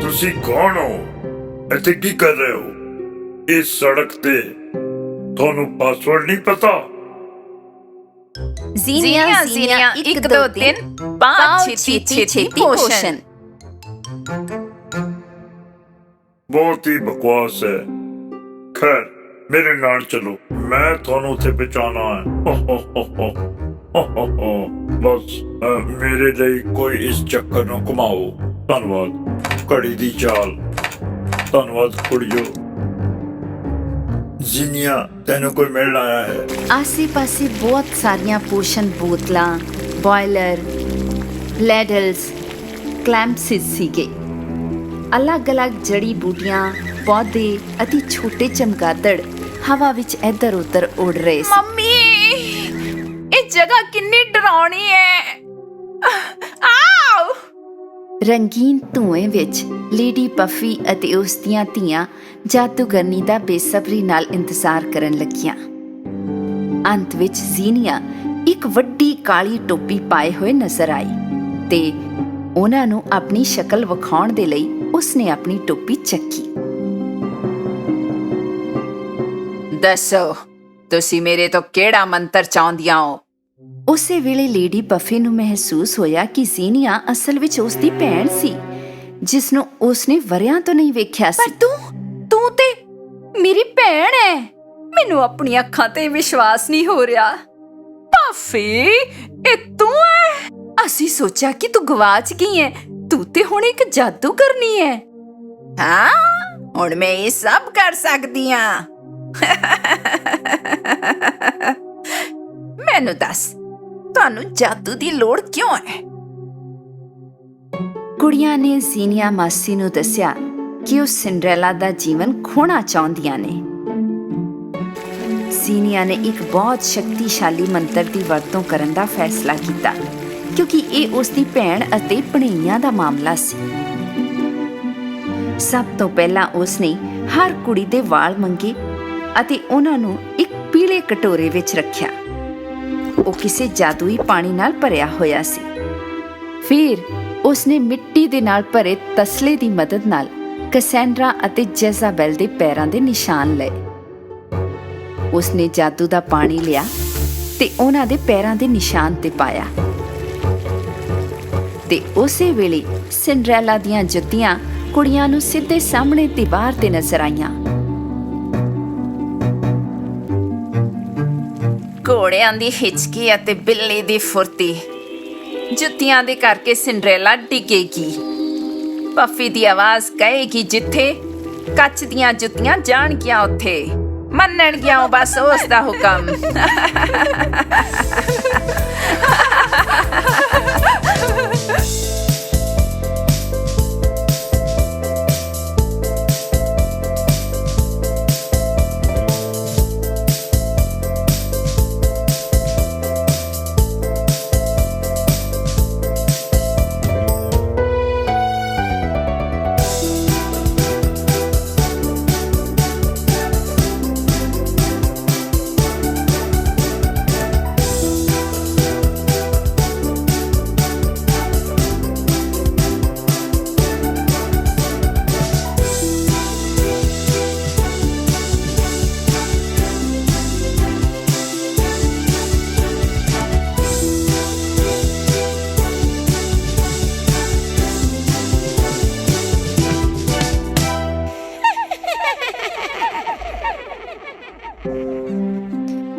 ਤੁਸੀਂ ਕੌਣ ਹੋ? ਇੱਥੇ ਕੀ ਕਰ ਰਹੇ ਹੋ? ਇਸ ਸੜਕ ਤੇ ਤੁਹਾਨੂੰ ਪਾਸਵਰਡ ਨਹੀਂ ਪਤਾ? ਜ਼ੀਨੀਆ 1 2 3 5 ਛੇਤੀ ਪੋਸ਼ਨ। ਬਹੁਤ ਹੀ ਬਕਵਾਸ ਹੈ। ਖੈਰ, ਮੇਰੇ ਨਾਲ ਚਲੋ, ਮੈਂ ਤੁਹਾਨੂੰ ਉੱਥੇ ਪਹੁੰਚਾਉਣਾ ਹੈ। ਬਸ ਮੇਰੇ ਲਈ ਕੋਈ ਇਸ ਚੱਕਰ ਨੂੰ ਘੁਮਾਓ। ਧੰਨਵਾਦ। ਘੜੀ ਦੀ ਚਾਲ। ਧੰਨਵਾਦ ਕੁੜੀਓ। ਜ਼ੀਨੀਆ, ਤੈਨੂੰ ਕੋਈ ਮਿਲਣ ਆਇਆ ਹੈ? ਆਸੇ-ਪਾਸੇ ਬਹੁਤ ਸਾਰੀਆਂ ਪੋਸ਼ਨ ਬੋਤਲਾਂ, ਬੋਇਲਰ, ਲੈਡਲਸ, ਕਲੈਂਪਸਿਸ ਸੀਗੇ। ਅਲੱਗ-ਅਲੱਗ ਜੜੀ ਬੂਟੀਆਂ, ਪੌਦੇ ਅਤੇ ਛੋਟੇ ਚਮਗਾਦੜ ਹਵਾ ਵਿੱਚ ਇੱਧਰ-ਉੱਧਰ ਉੱਡ ਰਹੇ ਸੀ। ਮੰਮੀ, ਇਹ ਜਗ੍ਹਾ ਕਿੰਨੀ ਡਰਾਉਣੀ ਹੈ। ਆਓ! ਰੰਗੀਨ ਧੂਏ ਵਿੱਚ ਲੇਡੀ ਪਫੀ ਅਤੇ ਉਸ ਦੀਆਂ ਧੀਆਂ ਜਾਦੂਗਰਨੀ ਦਾ ਬੇਸਬਰੀ ਨਾਲ ਇੰਤਜ਼ਾਰ ਕਰਨ ਲੱਗੀਆਂ। ਅੰਤ ਵਿੱਚ ਜ਼ੀਨੀਆ ਇੱਕ ਵੱਡੀ ਕਾਲੀ ਟੋਪੀ ਪਾਏ ਹੋਏ ਨਜ਼ਰ ਆਈ ਤੇ ਉਹਨਾਂ ਨੂੰ ਆਪਣੀ ਸ਼ਕਲ ਵਿਖਾਉਣ ਦੇ ਲਈ ਉਸਨੇ ਆਪਣੀ ਟੋਪੀ ਚੱਕੀ। ਦੱਸੋ, ਤੁਸੀਂ ਮੇਰੇ ਤੋਂ ਕਿਹੜਾ ਮੰਤਰ ਚਾਹੁੰਦੀਆਂ ਹੋ? ਉਸੇ ਵੇਲੇ ਲੇਡੀ ਪਫੀ ਨੂੰ ਮਹਿਸੂਸ ਹੋਇਆ ਕਿ ਜ਼ੀਨੀਆ ਅਸਲ ਵਿੱਚ ਉਸ ਦੀ ਭੈਣ ਸੀ, ਜਿਸ ਨੂੰ ਉਸਨੇ ਵਰਿਆਂ ਤੋਂ ਨਹੀਂ ਵੇਖਿਆ ਸੀ। ਪਰ ਤੂੰ ਤੇ ਮੇਰੀ ਭੈਣ ਹੈ। ਮੈਨੂੰ ਆਪਣੀਆਂ ਅੱਖਾਂ ਤੇ ਵਿਸ਼ਵਾਸ ਨਹੀਂ ਹੋ ਰਿਹਾ। ਪਫੀ, ਇਹ ਤੂੰ ਹੈ? ਅਸੀਂ ਸੋਚਿਆ ਕਿ ਤੂੰ ਗਵਾਚ ਗਈ ਹੈ। ਤੂੰ ਤੇ ਹੁਣ ਇੱਕ ਜਾਦੂ ਕਰਨੀ ਹੈ। ਹਾਂ ਹੁਣ ਮੈਂ ਇਹ ਸਭ ਕਰ ਸਕਦੀ ਹਾਂ। ਮੈਨੂੰ ਦੱਸ, ਤੁਹਾਨੂੰ ਜਾਦੂ ਦੀ ਲੋੜ ਕਿਉਂ ਹੈ? ਕੁੜੀਆਂ ਨੇ ਜ਼ੀਨੀਆ ਮਾਸੀ ਨੂੰ ਦੱਸਿਆ ਕਿ ਉਹ ਸਿੰਡਰੈਲਾ ਦਾ ਜੀਵਨ ਖੋਣਾ ਚਾਹੁੰਦੀਆਂ ਨੇ। ਜ਼ੀਨੀਆ ਨੇ ਇੱਕ ਬਹੁਤ ਸ਼ਕਤੀਸ਼ਾਲੀ ਮੰਤਰ ਦੀ ਵਰਤੋਂ ਕਰਨ ਦਾ ਫੈਸਲਾ ਕੀਤਾ ਕਿਉਂਕਿ ਇਹ ਉਸ ਦੀ ਭੈਣ ਅਤੇ ਭਣੇਈਆਂ ਦਾ ਮਾਮਲਾ ਸੀ। ਸਭ ਤੋਂ ਪਹਿਲਾਂ ਉਸਨੇ ਹਰ ਕੁੜੀ ਦੇ ਵਾਲ ਮੰਗੇ ਅਤੇ ਉਹਨਾਂ ਨੂੰ ਇੱਕ ਪੀਲੇ ਕਟੋਰੇ ਵਿੱਚ ਰੱਖਿਆ। ਉਹ ਕਿਸੇ ਜਾਦੂਈ ਪਾਣੀ ਨਾਲ ਭਰਿਆ ਹੋਇਆ ਸੀ। ਫਿਰ ਉਸਨੇ ਮਿੱਟੀ ਦੇ ਨਾਲ ਭਰੇ ਤਸਲੇ ਦੀ ਮਦਦ ਨਾਲ ਕੈਸੈਂਡਰਾ ਅਤੇ ਜੈਜ਼ਾਬੈਲ ਦੇ ਪੈਰਾਂ ਦੇ ਨਿਸ਼ਾਨ ਲਏ। ਉਸਨੇ ਜਾਦੂ ਦਾ ਪਾਣੀ ਲਿਆ ਤੇ ਉਹਨਾਂ ਦੇ ਪੈਰਾਂ ਦੇ ਨਿਸ਼ਾਨ ਤੇ ਪਾਇਆ ਤੇ ਉਸੇ ਵੇਲੇ ਸਿੰਡਰੈਲਾ ਦੀਆਂ ਜੁੱਤੀਆਂ ਕੁੜੀਆਂ ਨੂੰ ਸਿੱਧੇ ਸਾਹਮਣੇ ਦੀਵਾਰ ਤੇ ਨਜ਼ਰ ਆਈਆਂ। ਘੋੜਿਆਂ ਦੀ ਹਿਚਕੀ ਅਤੇ ਬਿੱਲੀ ਦੀ ਫੁਰਤੀ, ਜੁੱਤੀਆਂ ਦੇ ਕਰਕੇ ਸਿੰਡਰੈਲਾ ਡਿੱਗੇਗੀ। ਪੱਫੀ ਦੀ ਆਵਾਜ਼ ਕਹੇਗੀ ਜਿੱਥੇ, ਕੱਚ ਦੀਆਂ ਜੁੱਤੀਆਂ ਜਾਣਗੀਆਂ ਉੱਥੇ, ਮੰਨਣਗੀਆਂ ਉਹ ਬਸ ਉਸ ਦਾ ਹੁਕਮ।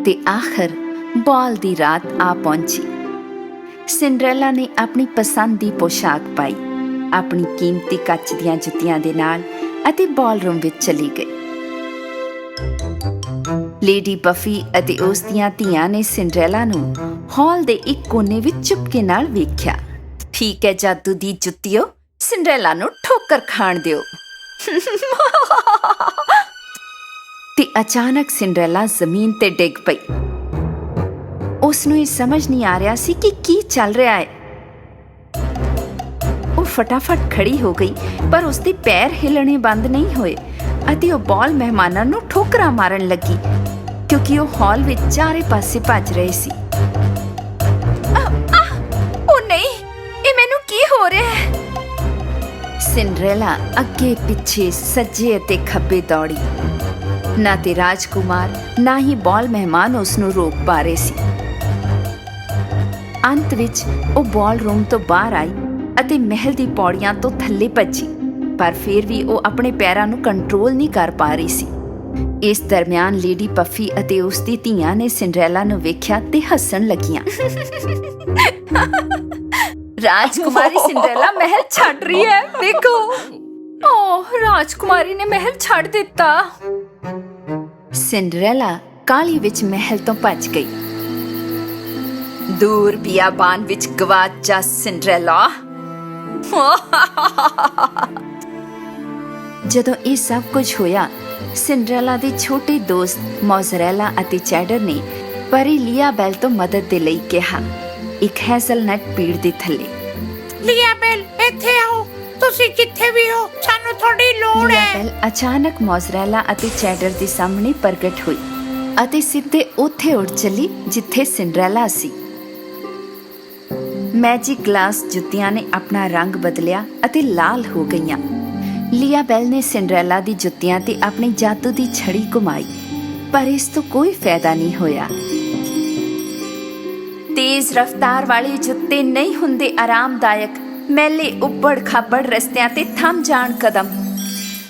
ਤੇ ਆਖਰ ਬਾਲ ਦੀ ਰਾਤ ਆ ਪਹੁੰਚੀ। ਸਿੰਡਰੈਲਾ ਨੇ ਆਪਣੀ ਪਸੰਦ ਦੀ ਪੋਸ਼ਾਕ ਪਾਈ, ਆਪਣੀ ਕੀਮਤੀ ਕੱਚ ਦੀਆਂ ਜੁੱਤੀਆਂ ਦੇ ਨਾਲ ਅਤੇ ਬਾਲਰੂਮ ਵਿੱਚ ਚਲੀ ਗਈ। ਲੇਡੀ ਪਫੀ ਅਤੇ ਉਸ ਦੀਆਂ ਧੀਆਂ ਨੇ ਸਿੰਡਰੈਲਾ ਨੂੰ ਹਾਲ ਦੇ ਇੱਕ ਕੋਨੇ ਵਿੱਚ ਚੁਪਕੇ ਨਾਲ ਵੇਖਿਆ। ਠੀਕ ਹੈ ਜਾਦੂ ਦੀ ਜੁੱਤੀਓ, ਸਿੰਡਰੈਲਾ ਨੂੰ ਠੋਕਰ ਖਾਣ ਦਿਓ। ਤੇ ਅਚਾਨਕ ਸਿੰਡਰੈਲਾ ਜ਼ਮੀਨ ਤੇ ਡਿੱਗ ਪਈ। ਉਸ ਨੂੰ ਇਹ ਸਮਝ ਨਹੀਂ ਆ ਰਿਹਾ ਸੀ ਕਿ ਕੀ ਚੱਲ ਰਿਹਾ ਹੈ। ਉਹ ਫਟਾਫਟ ਖੜੀ ਹੋ ਗਈ, ਪਰ ਉਸਦੇ ਪੈਰ ਹਿੱਲਣੇ ਬੰਦ ਨਹੀਂ ਹੋਏ ਅਤੇ ਉਹ ਬਾਲ ਮਹਿਮਾਨਾਂ ਨੂੰ ਠੋਕਰਾਂ ਮਾਰਨ ਲੱਗੀ ਕਿਉਂਕਿ ਉਹ ਹਾਲ ਵਿੱਚ ਚਾਰੇ ਪਾਸੇ ਭੱਜ ਰਹੇ ਸੀ। ਉਹ ਨਹੀਂ, ਇਹ ਮੈਨੂੰ ਕੀ ਹੋ ਰਿਹਾ ਹੈ? ਸਿੰਡਰੈਲਾ ਅੱਗੇ ਪਿੱਛੇ ਸੱਜੇ ਅਤੇ ਖੱਬੇ ਦੌੜੀ। ਨਾ ਤੇ ਰਾਜਕੁਮਾਰ ਨਾ ਹੀ ਬਾਲ ਮਹਿਮਾਨ ਉਸ ਨੂੰ ਰੋਕ ਪਾ ਰਹੇ ਸੀ। ਅੰਤ ਵਿੱਚ ਉਹ ਬਾਲਰੂਮ ਤੋਂ ਬਾਹਰ ਆਈ ਅਤੇ ਮਹਿਲ ਦੀ ਪੌੜੀਆਂ ਤੋਂ ਥੱਲੇ ਭੱਜੀ, ਪਰ ਫਿਰ ਵੀ ਉਹ ਆਪਣੇ ਪੈਰਾਂ ਨੂੰ ਕੰਟਰੋਲ ਨਹੀਂ ਕਰ ਪਾ ਰਹੀ ਸੀ। ਇਸ ਦਰਮਿਆਨ ਲੇਡੀ ਪਫੀ ਅਤੇ ਉਸ ਦੀ ਧੀਆਂ ਨੇ ਸਿੰਡਰੈਲਾ ਨੂੰ ਵੇਖਿਆ ਤੇ ਹੱਸਣ ਲੱਗੀਆਂ। ਰਾਜਕੁਮਾਰੀ ਸਿੰਡਰੈਲਾ ਮਹਿਲ ਛੱਡ ਰਹੀ ਹੈ, ਦੇਖੋ। ਓਹ, ਰਾਜਕੁਮਾਰੀ ਨੇ ਮਹਿਲ ਛੱਡ ਦਿੱਤਾ। ਸਿੰਡਰੈਲਾ ਕਾਹਲੀ ਵਿੱਚ ਮਹਿਲ ਤੋਂ ਭੱਜ ਗਈ। ਦੂਰ ਬਿਆਬਾਨ ਵਿੱਚ ਗਵਾਚ ਜਾ ਸਿੰਡਰੈਲਾ। ਜਦੋਂ ਇਹ ਸਭ ਕੁਝ ਹੋਇਆ, ਸਿੰਡਰੈਲਾ ਦੇ ਛੋਟੇ ਦੋਸਤ ਮੋਜ਼ਰੇਲਾ ਅਤੇ ਚੈਡਰ ਨੇ ਪਰੀ ਲੀਆਬੈਲ ਤੋਂ ਮਦਦ ਦੇ ਲਈ ਕਿਹਾ, ਇੱਕ ਹੈਜ਼ਲਨਟ ਪੇੜ ਦੇ ਥੱਲੇ। ਲੀਆਬੈਲ, ਇੱਥੇ ਆਓ, ਤੁਸੀਂ ਜਿੱਥੇ ਵੀ ਹੋ, ਸਾਨੂੰ ਤੁਹਾਡੀ ਲੋੜ ਹੈ। ਲੀਆਬੈਲ ਅਚਾਨਕ ਮੋਜ਼ਰੇਲਾ ਅਤੇ ਚੈਡਰ ਦੇ ਸਾਹਮਣੇ ਪ੍ਰਗਟ ਹੋਈ ਅਤੇ ਸਿੱਧੇ ਉੱਥੇ ਉੱਡ ਚੱਲੀ ਜਿੱਥੇ ਸਿੰਡਰੈਲਾ ਸੀ। ਮੈਜਿਕ ਗਲਾਸ ਜੁੱਤੀਆਂ ਨੇ ਆਪਣਾ ਰੰਗ ਬਦਲਿਆ ਅਤੇ ਲਾਲ ਹੋ ਗਈਆਂ। ਲੀਆਬੈਲ ਨੇ ਸਿੰਡਰੈਲਾ ਦੀ ਜੁੱਤੀਆਂ ਤੇ ਆਪਣੀ ਜਾਦੂ ਦੀ ਛੜੀ ਘੁਮਾਈ, ਪਰ ਇਸ ਤੋਂ ਕੋਈ ਫਾਇਦਾ ਨਹੀਂ ਹੋਇਆ। ਤੇਜ਼ ਰਫ਼ਤਾਰ ਵਾਲੇ ਜੁੱਤੇ ਨਹੀਂ ਹੁੰਦੇ ਆਰਾਮਦਾਇਕ, ਮੈਲੇ ਉੱਬੜ ਖਾਬੜ ਰਸਤਿਆਂ ਤੇ ਥੰਮ ਜਾਣ ਕਦਮ।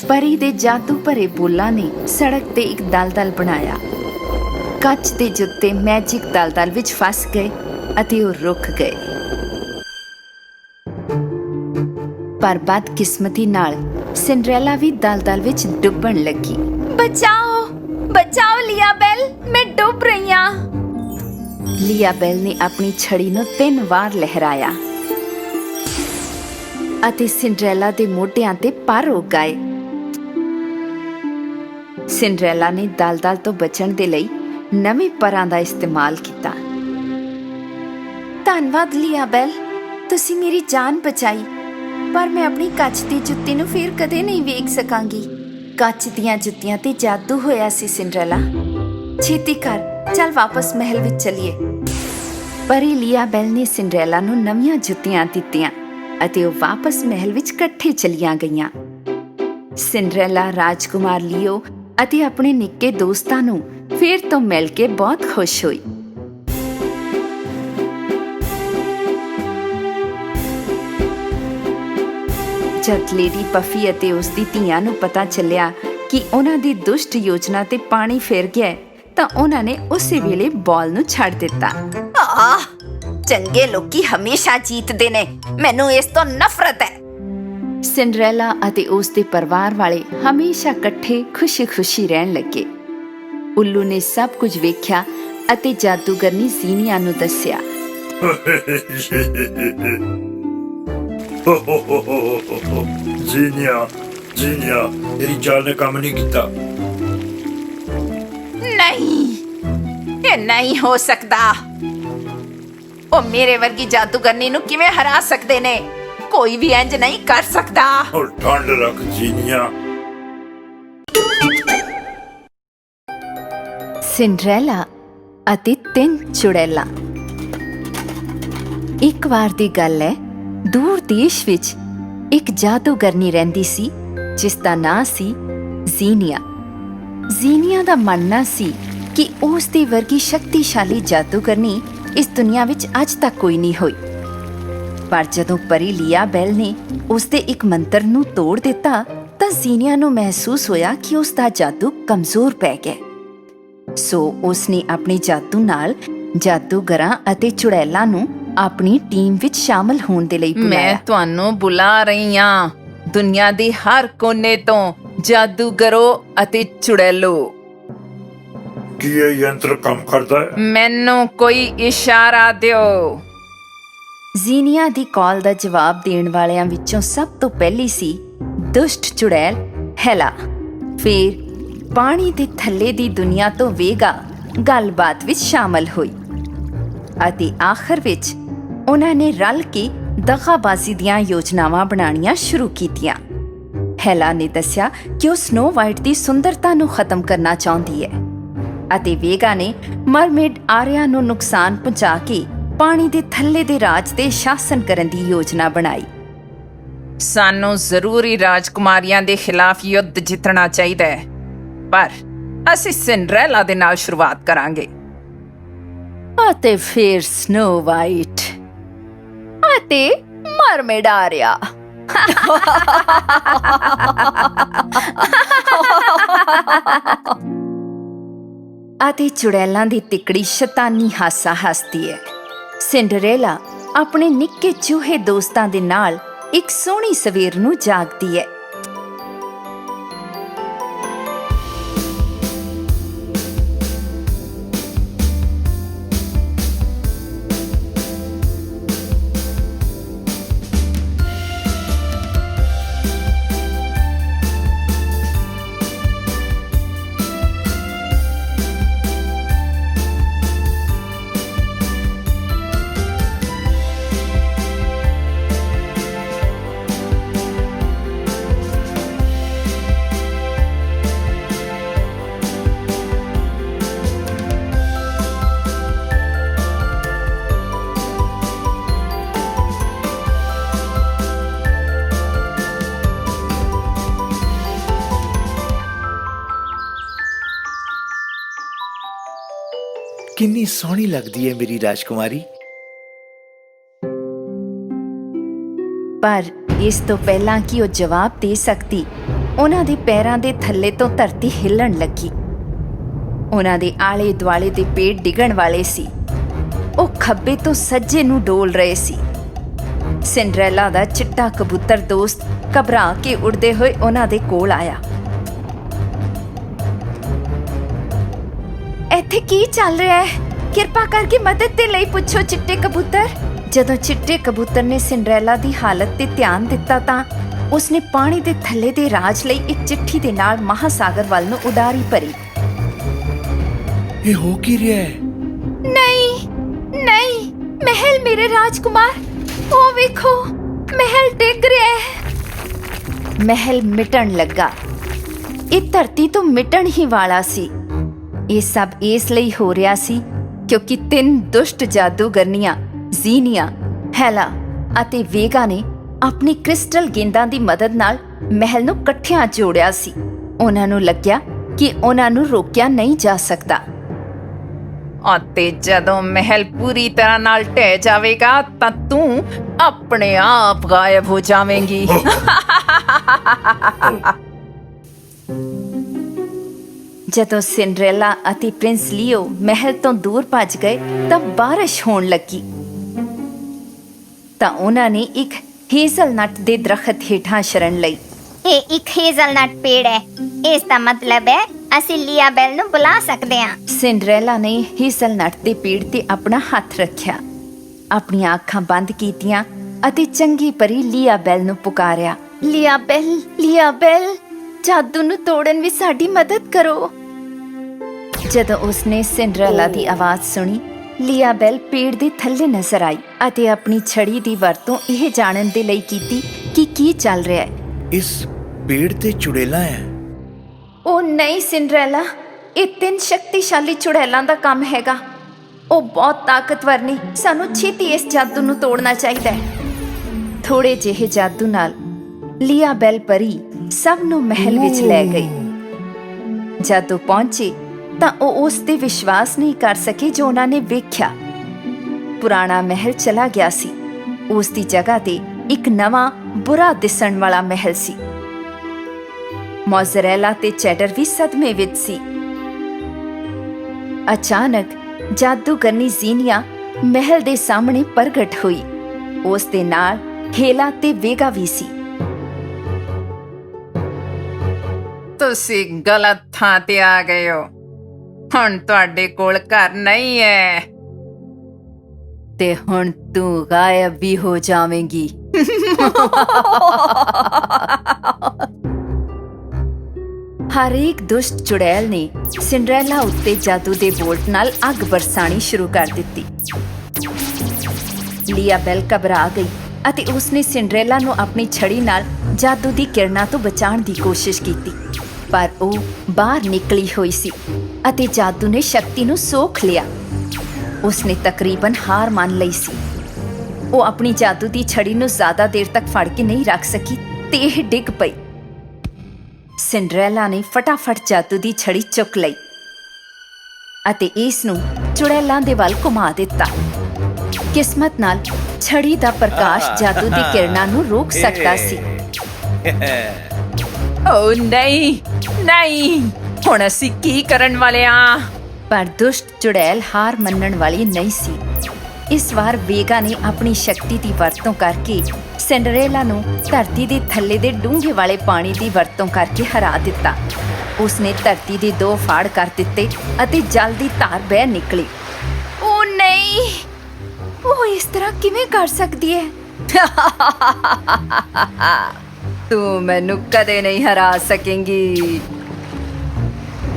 ਪਰੀ ਦੇ ਜਾਦੂ ਭਰੇ ਬੋਲਾਂ ਨੇ ਸੜਕ ਤੇ ਇੱਕ ਦਲਦਲ ਬਣਾਇਆ। ਕੱਚ ਦੇ ਜੁੱਤੇ ਮੈਜਿਕ ਦਲਦਲ ਵਿੱਚ ਫਸ ਗਏ ਅਤੇ ਉਹ ਰੁਕ ਗਏ। ਪਰ ਬਦਕਿਸਮਤੀ ਨਾਲ ਸਿੰਡਰੈਲਾ ਵੀ ਦਲਦਲ ਵਿੱਚ ਡੁੱਬਣ ਲੱਗੀ। ਬਚਾਓ ਬਚਾਓ ਲੀਆਬੈਲ, ਮੈਂ ਡੁੱਬ ਰਹੀ ਹਾਂ। ਲੀਆਬੈਲ ਨੇ ਆਪਣੀ ਛੜੀ ਨੂੰ 3 ਵਾਰ ਲਹਿਰਾਇਆ ਅਤੇ ਸਿੰਡਰੈਲਾ ਦੇ ਮੋਢਿਆਂ ਤੇ ਪਰ ਉੱਗ ਗਏ। ਸਿੰਡਰੈਲਾ ਨੇ ਦਲਦਲ ਤੋਂ ਬਚਣ ਦੇ ਲਈ ਨਵੇਂ ਪਰਾਂ ਦਾ ਇਸਤੇਮਾਲ ਕੀਤਾ। ਧੰਨਵਾਦ ਲੀਆਬੈਲ, ਤੁਸੀਂ ਮੇਰੀ ਜਾਨ ਬਚਾਈ, ਪਰ ਮੈਂ ਆਪਣੀ ਕੱਚ ਦੀ ਜੁੱਤੀ ਨੂੰ ਫਿਰ ਕਦੇ ਨਹੀਂ ਵੇਖ ਸਕਾਂਗੀ। ਕੱਚ ਦੀਆਂ ਜੁੱਤੀਆਂ ਤੇ ਜਾਦੂ ਹੋਇਆ ਸੀ ਸਿੰਡਰੈਲਾ। ਛੇਤੀ ਕਰ, ਚੱਲ ਵਾਪਸ ਮਹਿਲ ਵਿੱਚ ਚਲੀਏ। ਪਰੀ ਲੀਆਬੈਲ ਨੇ ਸਿੰਡਰੈਲਾ ਨੂੰ ਨਵੀਆਂ ਜੁੱਤੀਆਂ ਦਿੱਤੀਆਂ ਅਤੇ ਉਹ ਵਾਪਸ ਮਹਿਲ ਵਿੱਚ ਇਕੱਠੇ ਚਲੀਆਂ ਗਈਆਂ। ਸਿੰਡਰੈਲਾ ਰਾਜਕੁਮਾਰ ਲੀਓ ਅਤੇ ਆਪਣੇ ਨਿੱਕੇ ਦੋਸਤਾਂ ਨੂੰ ਫਿਰ ਤੋਂ ਮਿਲ ਕੇ ਬਹੁਤ ਖੁਸ਼ ਹੋਈ। ਜਦ ਲੇਡੀ ਪਫੀ ਅਤੇ ਉਸ ਦੀ ਧੀਆਂ ਨੂੰ ਪਤਾ ਚੱਲਿਆ ਕਿ ਉਹਨਾਂ ਦੀ ਦੁਸ਼ਟ ਯੋਜਨਾ ਤੇ ਪਾਣੀ ਫਿਰ ਗਿਆ, ਤਾਂ ਉਹਨਾਂ ਨੇ ਉਸੇ ਵੇਲੇ ਬਾਲ ਨੂੰ ਛੱਡ ਦਿੱਤਾ। ਆਹ, ਚੰਗੇ ਲੋਕੀ ਹਮੇਸ਼ਾ ਜੀਤਦੇ ਨੇ, ਮੈਨੂੰ ਇਸ ਤੋਂ ਨਫ਼ਰਤ ਹੈ। ਸਿੰਡਰੈਲਾ ਅਤੇ ਉਸ ਦੇ ਪਰਿਵਾਰ ਵਾਲੇ ਹਮੇਸ਼ਾ ਇਕੱਠੇ ਖੁਸ਼ੀ-ਖੁਸ਼ੀ ਰਹਿਣ ਲੱਗੇ। ਉੱਲੂ ਨੇ ਸਭ ਕੁਝ ਵੇਖਿਆ ਅਤੇ ਜਾਦੂਗਰਨੀ ਜ਼ੀਨੀਆ ਨੂੰ ਦੱਸਿਆ। जीनिया तेरी चाल ने काम नहीं किया। ਨਹੀਂ, ਇਹ ਨਹੀਂ ਹੋ ਸਕਦਾ। ਉਹ ਮੇਰੇ ਵਰਗੀ ਜਾਦੂਗਰਨੀ ਨੂੰ ਕਿਵੇਂ ਹਰਾ ਸਕਦੇ ਨੇ? ਕੋਈ ਵੀ ਇੰਜ ਨਹੀਂ ਕਰ ਸਕਦਾ। और ठंड रख जीनिया। ਸਿੰਡਰੈਲਾ ਅਤੇ 3 ਚੁੜੈਲਾਂ। ਇੱਕ ਵਾਰ ਦੀ ਗੱਲ ਹੈ, ਦੂਰ ਦੇਸ਼ ਵਿੱਚ ਇੱਕ ਜਾਦੂਗਰਨੀ ਰਹਿੰਦੀ ਸੀ ਜਿਸ ਦਾ ਨਾਂ ਸੀ ਜ਼ੀਨੀਆ। ਜ਼ੀਨੀਆ ਦਾ ਮੰਨਣਾ ਸੀ ਕਿ ਉਸ ਦੀ ਵਰਗੀ ਸ਼ਕਤੀਸ਼ਾਲੀ ਜਾਦੂਗਰਨੀ ਇਸ ਦੁਨੀਆ ਵਿੱਚ ਅੱਜ ਤੱਕ ਕੋਈ ਨਹੀਂ ਹੋਈ। ਪਰ ਜਦੋਂ ਪਰੀ ਲੀਆਬੈਲ ਨੇ ਉਸ ਦੇ ਇੱਕ ਮੰਤਰ ਨੂੰ ਤੋੜ ਦਿੱਤਾ ਤਾਂ ਜ਼ੀਨੀਆ ਨੂੰ ਮਹਿਸੂਸ ਹੋਇਆ ਕਿ ਉਸ ਦਾ ਜਾਦੂ ਕਮਜ਼ੋਰ ਪੈ ਗਿਆ। ਸੋ ਉਸਨੇ ਆਪਣੇ ਜਾਦੂ ਨਾਲ ਜਾਦੂਗਰਾਂ ਅਤੇ ਚੁੜੈਲਾਂ ਨੂੰ ਆਪਣੀ ਟੀਮ ਵਿੱਚ ਸ਼ਾਮਲ ਹੋਣ ਦੇ ਲਈ ਬੁਲਾਇਆ। ਮੈਂ ਤੁਹਾਨੂੰ ਬੁਲਾ ਰਹੀ ਹਾਂ, ਦੁਨੀਆ ਦੇ ਹਰ ਕੋਨੇ ਤੋਂ ਜਾਦੂਗਰੋ ਅਤੇ ਚੁੜੈਲੋ। कि ये यंत्र काम करता है? ਮੈਨੂੰ ਕੋਈ ਇਸ਼ਾਰਾ ਦਿਓ। ਜ਼ੀਨੀਆ ਦੀ ਕਾਲ ਦਾ ਜਵਾਬ ਦੇਣ ਵਾਲਿਆਂ ਵਿੱਚੋਂ ਸਭ ਤੋਂ ਪਹਿਲੀ ਸੀ ਦੁਸ਼ਟ ਚੁੜੈਲ ਹੈਲਾ। ਫਿਰ ਪਾਣੀ ਦੇ ਥੱਲੇ ਦੀ ਦੁਨੀਆ ਤੋਂ ਵੇਗਾ ਗੱਲਬਾਤ ਵਿੱਚ ਸ਼ਾਮਲ ਹੋਈ ਅਤੇ ਆਖਰ ਵਿੱਚ ਉਹਨਾਂ ਨੇ ਰਲ ਕੇ ਦਗਾਬਾਜ਼ੀ ਦੀਆਂ ਯੋਜਨਾਵਾਂ ਬਣਾਉਣੀਆਂ ਸ਼ੁਰੂ ਕੀਤੀਆਂ। ਹੈਲਾ ਨੇ ਦੱਸਿਆ ਕਿ ਉਹ ਸਨੋ ਵਾਈਟ ਦੀ ਸੁੰਦਰਤਾ ਨੂੰ ਖਤਮ ਕਰਨਾ ਚਾਹੁੰਦੀ ਹੈ ਅਤੇ ਵੇਗਾ ਨੇ ਮਰਮੇਡ ਆਰਿਆ ਨੂੰ ਨੁਕਸਾਨ ਪਹੁੰਚਾ ਕੇ ਪਾਣੀ ਦੇ ਥੱਲੇ ਦੇ ਰਾਜ ਤੇ ਸ਼ਾਸਨ ਕਰਨ ਦੀ ਯੋਜਨਾ ਬਣਾਈ। ਸਾਨੂੰ ਜ਼ਰੂਰੀ ਰਾਜਕੁਮਾਰੀਆਂ ਦੇ ਖਿਲਾਫ ਯੁੱਧ ਜਿੱਤਣਾ ਚਾਹੀਦਾ ਹੈ, ਪਰ ਅਸੀਂ ਸਿੰਡਰੈਲਾ ਦੇ ਨਾਲ ਸ਼ੁਰੂਆਤ ਕਰਾਂਗੇ। ਅਤੇ ਫਿਰ ਸਨੋ ਵਾਈਟ ਅਤੇ ਮਰਮੇਡ ਆਰਿਆ। ਅਤੇ ਚੁੜੈਲਾਂ ਦੀ ਤਿਕੜੀ ਸ਼ੈਤਾਨੀ ਹਾਸਾ ਹੱਸਦੀ ਹੈ। ਸਿੰਡਰੈਲਾ ਆਪਣੇ ਨਿੱਕੇ ਚੂਹੇ ਦੋਸਤਾਂ ਦੇ ਨਾਲ ਇੱਕ ਸੋਹਣੀ ਸਵੇਰ ਨੂੰ ਜਾਗਦੀ ਹੈ। ਕਿੰਨੀ ਸੋਹਣੀ ਲੱਗਦੀ ਹੈ ਮੇਰੀ ਰਾਜਕੁਮਾਰੀ। ਪਰ ਇਸ ਤੋਂ ਪਹਿਲਾਂ ਕਿ ਉਹ ਜਵਾਬ ਦੇ ਸਕਦੀ, ਉਹਨਾਂ ਦੇ ਪੈਰਾਂ ਦੇ ਥੱਲੇ ਤੋਂ ਧਰਤੀ ਹਿੱਲਣ ਲੱਗੀ। ਉਹਨਾਂ ਦੇ ਆਲੇ ਦੁਆਲੇ ਦੇ ਪੇੜ ਡਿੱਗਣ ਵਾਲੇ ਸੀ। ਉਹ ਖੱਬੇ ਤੋਂ ਸੱਜੇ ਨੂੰ ਡੋਲ ਰਹੇ ਸੀ। ਸਿੰਡਰੈਲਾ ਦਾ ਚਿੱਟਾ ਕਬੂਤਰ ਦੋਸਤ ਘਬਰਾ ਕੇ ਉੱਡਦੇ ਹੋਏ ਉਹਨਾਂ ਦੇ ਕੋਲ ਆਇਆ। ਇੱਥੇ ਕੀ ਚੱਲ ਰਿਹਾ ਹੈ? ਕਿਰਪਾ ਕਰਕੇ ਮਦਦ ਦੇ ਲਈ ਪੁੱਛੋ ਚਿੱਟੇ ਕਬੂਤਰ। ਜਦੋਂ ਚਿੱਟੇ ਕਬੂਤਰ ਨੇ ਸਿੰਡਰੈਲਾ ਦੀ ਹਾਲਤ ਤੇ ਧਿਆਨ ਦਿੱਤਾ ਤਾਂ ਉਸਨੇ ਪਾਣੀ ਦੇ ਥੱਲੇ ਦੇ ਰਾਜ ਲਈ ਇੱਕ ਚਿੱਠੀ ਦੇ ਨਾਲ ਮਹਾਸਾਗਰ ਵੱਲ ਨੂੰ ਉਡਾਰੀ ਭਰੀ। ਇਹ ਹੋ ਕੀ ਰਿਹਾ ਹੈ? ਨਹੀਂ ਨਹੀਂ, ਮਹਿਲ ਮੇਰੇ ਰਾਜਕੁਮਾਰ, ਉਹ ਵੇਖੋ ਮਹਿਲ ਡਿੱਗ ਰਿਹਾ ਹੈ। ਮਹਿਲ ਮਿਟਣ ਲੱਗਾ। ਇਹ ਧਰਤੀ ਤੋਂ ਮਿਟਣ ਹੀ ਵਾਲਾ ਸੀ। ਇਹ ਸਭ ਇਸ ਲਈ ਹੋ ਰਿਹਾ ਸੀ ਕਿਉਂਕਿ 3 ਦੁਸ਼ਟ ਜਾਦੂਗਰਨੀਆਂ ਜ਼ੀਨੀਆ, ਹੈਲਾ ਅਤੇ ਵੇਗਾ ਨੇ ਆਪਣੀ ਕ੍ਰਿਸਟਲ ਗੇਂਦਾਂ ਦੀ ਮਦਦ ਨਾਲ ਮਹਿਲ ਨੂੰ ਇਕੱਠਿਆਂ ਜੋੜਿਆ ਸੀ। ਉਹਨਾਂ ਨੂੰ ਲੱਗਿਆ ਕਿ ਉਹਨਾਂ ਨੂੰ ਰੋਕਿਆ ਨਹੀਂ ਜਾ ਸਕਦਾ। ਅਤੇ ਜਦੋਂ ਮਹਿਲ ਪੂਰੀ ਤਰ੍ਹਾਂ ਨਾਲ ਢਹਿ ਜਾਵੇਗਾ ਤਾਂ ਤੂੰ ਆਪਣੇ ਆਪ ਗਾਇਬ ਹੋ ਜਾਵੇਂਗੀ। ਜਦੋਂ ਸਿੰਡਰੈਲਾ ਅਤੇ ਪ੍ਰਿੰਸ ਲੀਓ ਮਹਿਲ ਤੋਂ ਦੂਰ ਭੱਜ ਗਏ ਤਾਂ ਬਾਰਿਸ਼ ਹੋਣ ਲੱਗੀ। ਤਾਂ ਉਹਨਾਂ ਨੇ ਇੱਕ ਹੇਜ਼ਲਨਟ ਦੇ ਦਰਖਤ ਹੇਠਾਂ ਸ਼ਰਨ ਲਈ। ਇਹ ਇੱਕ ਹੇਜ਼ਲਨਟ ਪੇੜ ਹੈ। ਇਸ ਦਾ ਮਤਲਬ ਹੈ ਅਸੀਂ ਲੀਆਬੈਲ ਨੂੰ ਬੁਲਾ ਸਕਦੇ ਹਾਂ। ਸਿੰਡਰੈਲਾ ਨੇ ਹੇਜ਼ਲਨਟ ਦੇ ਪੇੜ ਤੇ ਆਪਣਾ ਹੱਥ ਰੱਖਿਆ, ਆਪਣੀਆਂ ਅੱਖਾਂ ਬੰਦ ਕੀਤੀਆਂ ਅਤੇ ਚੰਗੀ ਪਰੀ ਲੀਆਬੈਲ ਨੂੰ ਪੁਕਾਰਿਆ। ਲੀਆਬੈਲ, ਲੀਆਬੈਲ, ਜਾਦੂ ਨੂੰ ਤੋੜਨ ਵਿੱਚ ਸਾਡੀ ਮਦਦ ਕਰੋ। ਜਦੋਂ ਉਸਨੇ ਸਿੰਡਰੈਲਾ ਦੀ ਆਵਾਜ਼ ਸੁਣੀ, ਲੀਆਬੈਲ ਪੇੜ ਦੇ ਥੱਲੇ ਨਜ਼ਰ ਆਈ ਅਤੇ ਆਪਣੀ ਛੜੀ ਦੀ ਵਰਤੋਂ ਇਹ ਜਾਣਨ ਦੇ ਲਈ ਕੀਤੀ ਕਿ ਕੀ ਚੱਲ ਰਿਹਾ ਹੈ। ਇਸ ਪੇੜ ਤੇ ਚੁੜੇਲਾਂ ਹੈ। ਉਹ ਨਹੀਂ ਸਿੰਡਰੈਲਾ, ਇਹ 3 ਸ਼ਕਤੀਸ਼ਾਲੀ ਚੁੜੈਲਾਂ ਦਾ ਕੰਮ ਹੈਗਾ। ਉਹ ਬਹੁਤ ਤਾਕਤਵਰ ਨੇ। ਸਾਨੂੰ ਛੇਤੀ ਇਸ ਜਾਦੂ ਨੂੰ ਤੋੜਨਾ ਚਾਹੀਦਾ ਹੈ। ਥੋੜੇ ਜਿਹੇ ਜਾਦੂ ਨਾਲ ਲੀਆਬੈਲ ਪਰੀ ਸਭ ਨੂੰ ਮਹਿਲ ਵਿੱਚ ਲੈ ਗਈ। ਜਦੋਂ ਪਹੁੰਚੇ ਤਾਂ ਉਹ ਉਸ ਤੇ ਵਿਸ਼ਵਾਸ ਨਹੀਂ ਕਰ ਸਕੇ ਜੋ ਉਹਨਾਂ ਨੇ ਵੇਖਿਆ। ਪੁਰਾਣਾ ਮਹਿਲ ਚਲਾ ਗਿਆ ਸੀ। ਉਸ ਦੀ ਜਗ੍ਹਾ ਤੇ ਇੱਕ ਨਵਾਂ ਬੁਰਾ ਦਿਸਣ ਵਾਲਾ ਮਹਿਲ ਸੀ। ਮੋਜ਼ਰੇਲਾ ਤੇ ਚੈਡਰ ਵੀ ਸਦਮੇ ਵਿੱਚ ਸੀ। ਅਚਾਨਕ ਜਾਦੂਗਰਨੀ ਜ਼ੀਨੀਆ ਮਹਿਲ ਦੇ ਸਾਹਮਣੇ ਪ੍ਰਗਟ ਹੋਈ। ਉਸ ਦੇ ਨਾਲ ਹੇਲਾ ਤੇ ਵੇਗਾ ਵੀ ਸੀ। ਤੁਸੀਂ ਗਲਤ ਥਾਂ ਤੇ ਆ ਗਏ ਹੋ। ਹੁਣ ਤੁਹਾਡੇ ਕੋਲ ਘਰ ਨਹੀਂ ਹੈ ਤੇ ਹੁਣ ਤੂੰ ਗਾਇਬ ਵੀ ਹੋ ਜਾਵੇਂਗੀ। ਹਰ ਇੱਕ ਦੁਸ਼ਟ ਚੁੜੈਲ ਨੇ ਸਿੰਡਰੈਲਾ ਉੱਤੇ ਜਾਦੂ ਦੇ ਬੋਲਟ ਨਾਲ ਅੱਗ ਬਰਸਾਣੀ ਸ਼ੁਰੂ ਕਰ ਦਿੱਤੀ। ਲੀਆਬੈਲ ਘਬਰਾ ਗਈ ਅਤੇ ਉਸਨੇ ਸਿੰਡਰੈਲਾ ਨੂੰ ਆਪਣੀ ਛੜੀ ਨਾਲ ਜਾਦੂ ਦੀ ਕਿਰਨਾਂ ਤੋਂ ਬਚਾਉਣ ਦੀ ਕੋਸ਼ਿਸ਼ ਕੀਤੀ, ਪਰ ਉਹ ਬਾਹਰ ਨਿਕਲੀ ਹੋਈ ਸੀ ਅਤੇ ਜਾਦੂ ਨੇ ਸ਼ਕਤੀ ਨੂੰ ਸੋਖ ਲਿਆ। ਉਸਨੇ ਤਕਰੀਬਨ ਹਾਰ ਮੰਨ ਲਈ ਸੀ। ਉਹ ਆਪਣੀ ਜਾਦੂ ਦੀ ਛੜੀ ਨੂੰ ਜ਼ਿਆਦਾ ਦੇਰ ਤੱਕ ਫੜ ਕੇ ਨਹੀਂ ਰੱਖ ਸਕੀ ਤੇ ਇਹ ਡਿੱਗ ਪਈ। ਸਿੰਡਰੈਲਾ ਨੇ ਫਟਾਫਟ ਜਾਦੂ ਦੀ ਛੜੀ ਚੁੱਕ ਲਈ ਅਤੇ ਇਸ ਨੂੰ ਚੁੜੈਲਾਂ ਦੇ ਵੱਲ ਘੁਮਾ ਦਿੱਤਾ। ਕਿਸਮਤ ਨਾਲ ਛੜੀ ਦਾ ਪ੍ਰਕਾਸ਼ ਜਾਦੂ ਦੀ ਕਿਰਨਾਂ ਨੂੰ ਰੋਕ ਸਕਦਾ ਸੀ। ਓ ਨਹੀਂ ਨਹੀਂ, ਹੁਣ ਅਸੀਂ ਕੀ ਕਰਨ ਵਾਲੇ ਆ? ਪਰ ਦੁਸ਼ਟ ਚੁੜੈਲ ਹਾਰ ਮੰਨਣ ਵਾਲੀ ਨਹੀਂ ਸੀ। ਇਸ ਵਾਰ ਵੇਗਾ ਨੇ ਆਪਣੀ ਸ਼ਕਤੀ ਦੀ ਵਰਤੋਂ ਕਰਕੇ ਸਿੰਡਰੈਲਾ ਨੂੰ ਧਰਤੀ ਦੇ ਥੱਲੇ ਦੇ ਡੂੰਘੇ ਵਾਲੇ ਪਾਣੀ ਦੀ ਵਰਤੋਂ ਕਰਕੇ ਹਰਾ ਦਿੱਤਾ। ਉਸਨੇ ਧਰਤੀ ਦੇ 2 ਫਾੜ ਕਰ ਦਿੱਤੇ ਅਤੇ ਜਲ ਦੀ ਧਾਰ ਬਹਿ ਨਿਕਲੀ। ਓ ਨਹੀਂ, ਉਹ ਇਸ ਤਰ੍ਹਾਂ ਕਿਵੇਂ ਕਰ ਸਕਦੀ ਹੈ? ਤੂੰ ਮੈਨੂੰ ਕਦੇ ਨਹੀਂ ਹਰਾ ਸਕੇਂਗੀ।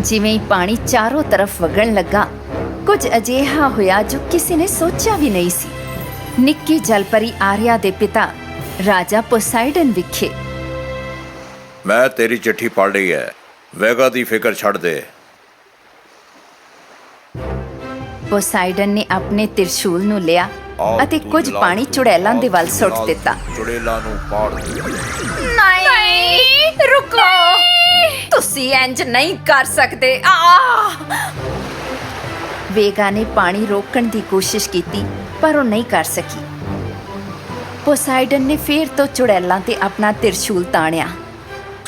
ਜਿਵੇਂ ਹੀ ਪਾਣੀ ਚਾਰੋਂ ਤਰਫ ਵਗਣ ਲੱਗਾ, ਕੁਝ ਅਜਿਹਾ ਹੋਇਆ ਜੋ ਕਿਸੇ ਨੇ ਸੋਚਿਆ ਵੀ ਨਹੀਂ ਸੀ। ਨਿੱਕੀ ਜਲਪਰੀ ਆਰਿਆ ਦੇ ਪਿਤਾ ਰਾਜਾ ਪੋਸਾਈਡਨ ਵਿਖੇ। ਮੈਂ ਤੇਰੀ ਚਿੱਠੀ ਪੜ੍ਹ ਲਈ ਹੈ। ਵੇਗਾ ਦੀ ਫਿਕਰ ਛੱਡ ਦੇ। ਪੋਸਾਈਡਨ ਨੇ ਆਪਣੇ ਤਿਰਸ਼ੂਲ ਨੂੰ ਲਿਆ ਅਤੇ ਕੁਝ ਪਾਣੀ ਚੁੜੈਲਾਂ ਦੇ ਵੱਲ ਸੁੱਟ ਦਿੱਤਾ। ਚੁੜੇਲਾਂ ਨੂੰ ਪਾੜ ਦੇ। ਨਹੀਂ, ਰੁਕੋ, ਤੁਸੀਂ ਇੰਜ ਨਹੀਂ ਕਰ ਸਕਦੇ। ਵੇਗਾ ਨੇ ਪਾਣੀ ਰੋਕਣ ਦੀ ਕੋਸ਼ਿਸ਼ ਕੀਤੀ ਪਰ ਉਹ ਨਹੀਂ ਕਰ ਸਕੀ। ਪੋਸਾਈਡਨ ਨੇ ਫੇਰ ਤੋਂ ਚੁੜੈਲਾਂ ਤੇ ਆਪਣਾ ਤਿਰਸ਼ੂਲ ਤਾਣਿਆ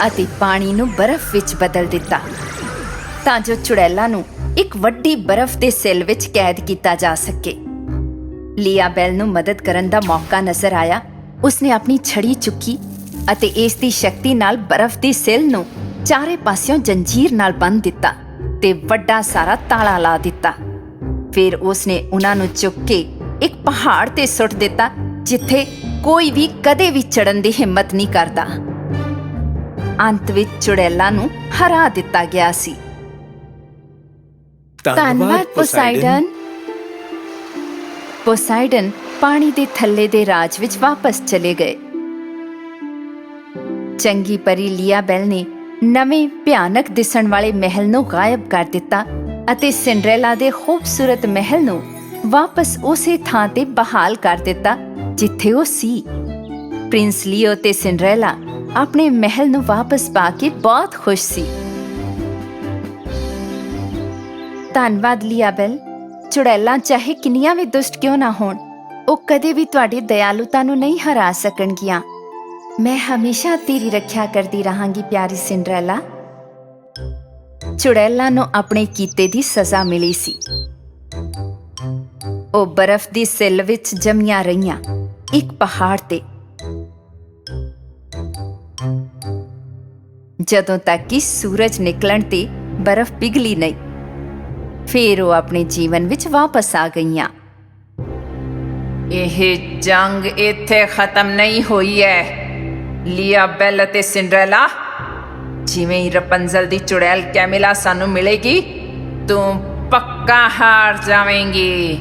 ਅਤੇ ਪਾਣੀ ਨੂੰ ਬਰਫ਼ ਵਿੱਚ ਬਦਲ ਦਿੱਤਾ ਤਾਂ ਜੋ ਚੁੜੈਲਾਂ ਨੂੰ ਇੱਕ ਵੱਡੀ ਬਰਫ਼ ਦੇ ਸਿਲ ਵਿੱਚ ਕੈਦ ਕੀਤਾ ਜਾ ਸਕੇ। ਲੀਆਬੈਲ ਨੂੰ ਮਦਦ ਕਰਨ ਦਾ ਮੌਕਾ ਨਜ਼ਰ ਆਇਆ ਉਸਨੇ ਆਪਣੀ ਛੜੀ ਚੁੱਕੀ ਅਤੇ ਇਸ ਦੀ ਸ਼ਕਤੀ ਨਾਲ ਬਰਫ਼ ਦੀ ਸਿਲ ਨੂੰ ਚਾਰੇ ਪਾਸਿਓਂ ਜੰਜੀਰ ਨਾਲ ਬੰਨ੍ਹ ਦਿੱਤਾ ਤੇ ਵੱਡਾ ਸਾਰਾ ਤਾਲਾ ਲਾ ਦਿੱਤਾ। ਫਿਰ ਉਸਨੇ ਉਹਨਾਂ ਨੂੰ ਚੁੱਕ ਕੇ ਇੱਕ ਪਹਾੜ ਤੇ ਸੁੱਟ ਦਿੱਤਾ ਜਿੱਥੇ ਕੋਈ ਵੀ ਕਦੇ ਵੀ ਚੜਨ ਦੀ ਹਿੰਮਤ ਨਹੀਂ ਕਰਦਾ। ਅੰਤ ਵਿੱਚ ਚੁੜੈਲਾ ਨੂੰ ਹਰਾ ਦਿੱਤਾ ਗਿਆ ਸੀ। ਧੰਨਵਾਦ ਪੋਸਾਈਡਨ। ਪੋਸਾਈਡਨ ਪਾਣੀ ਦੇ ਥੱਲੇ ਦੇ ਰਾਜ ਵਿੱਚ ਵਾਪਸ ਚਲੇ ਗਏ। ਚੰਗੀ ਪਰੀ ਲੀਆਬੈਲ ਨੇ ਨਵੇਂ ਭਿਆਨਕ ਦਿਸਣ ਵਾਲੇ ਮਹਿਲ ਨੂੰ ਗਾਇਬ ਕਰ ਦਿੱਤਾ ਅਤੇ ਸਿੰਡਰੇਲਾ ਦੇ ਖੂਬਸੂਰਤ ਮਹਿਲ ਨੂੰ ਵਾਪਸ ਉਸੇ ਥਾਂ ਤੇ ਬਹਾਲ ਕਰ ਦਿੱਤਾ ਜਿੱਥੇ ਉਹ ਸੀ। ਪ੍ਰਿੰਸ ਲੀਓ ਤੇ ਸਿੰਡਰੇਲਾ ਆਪਣੇ ਮਹਿਲ ਨੂੰ ਵਾਪਸ ਪਾ ਕੇ ਬਹੁਤ ਖੁਸ਼ ਸੀ। ਧੰਨਵਾਦ ਲੀਆਬੈਲ। ਚੁੜੈਲਾਂ ਚਾਹੇ ਕਿੰਨੀਆਂ ਵੀ ਦੁਸ਼ਟ ਕਿਉਂ ਨਾ ਹੋਣ, ਉਹ ਕਦੇ ਵੀ ਤੁਹਾਡੀ ਦਇਆਲੁਤਾ ਨੂੰ ਨਹੀਂ ਹਰਾ ਸਕਣਗੀਆਂ। ਮੈਂ ਹਮੇਸ਼ਾ ਤੇਰੀ ਰੱਖਿਆ ਕਰਦੀ ਰਹਾਂਗੀ ਪਿਆਰੀ ਸਿੰਡਰੇਲਾ। ਚੁੜੈਲਾਂ ਨੂੰ ਆਪਣੇ ਕੀਤੇ ਦੀ ਸਜ਼ਾ ਮਿਲੀ ਸੀ। ਉਹ ਬਰਫ਼ ਦੀ ਸਿੱਲ ਵਿੱਚ ਜੰਮੀਆਂ ਰਹੀਆਂ ਇੱਕ ਪਹਾੜ ਤੇ ਜਦੋਂ ਤੱਕ ਕਿ ਸੂਰਜ ਨਿਕਲਣ ਤੇ ਬਰਫ਼ ਪਿਘਲੀ ਨਹੀਂ। ਫਿਰ ਉਹ ਆਪਣੇ ਜੀਵਨ ਵਿੱਚ ਵਾਪਸ ਆ ਗਈਆਂ। ਇਹ ਜੰਗ ਇੱਥੇ ਖਤਮ ਨਹੀਂ ਹੋਈ ਹੈ ਲੀਆਬੈਲ ਅਤੇ ਸਿੰਡਰੇਲਾ। ਜਿਵੇਂ ਹੀ ਰਪੰਜ਼ਲ ਦੀ ਚੁੜੈਲ ਕੈਮਿਲਾ ਸਾਨੂੰ ਮਿਲੇਗੀ, ਤੂੰ ਪੱਕਾ ਹਾਰ ਜਾਵੇਂਗੀ।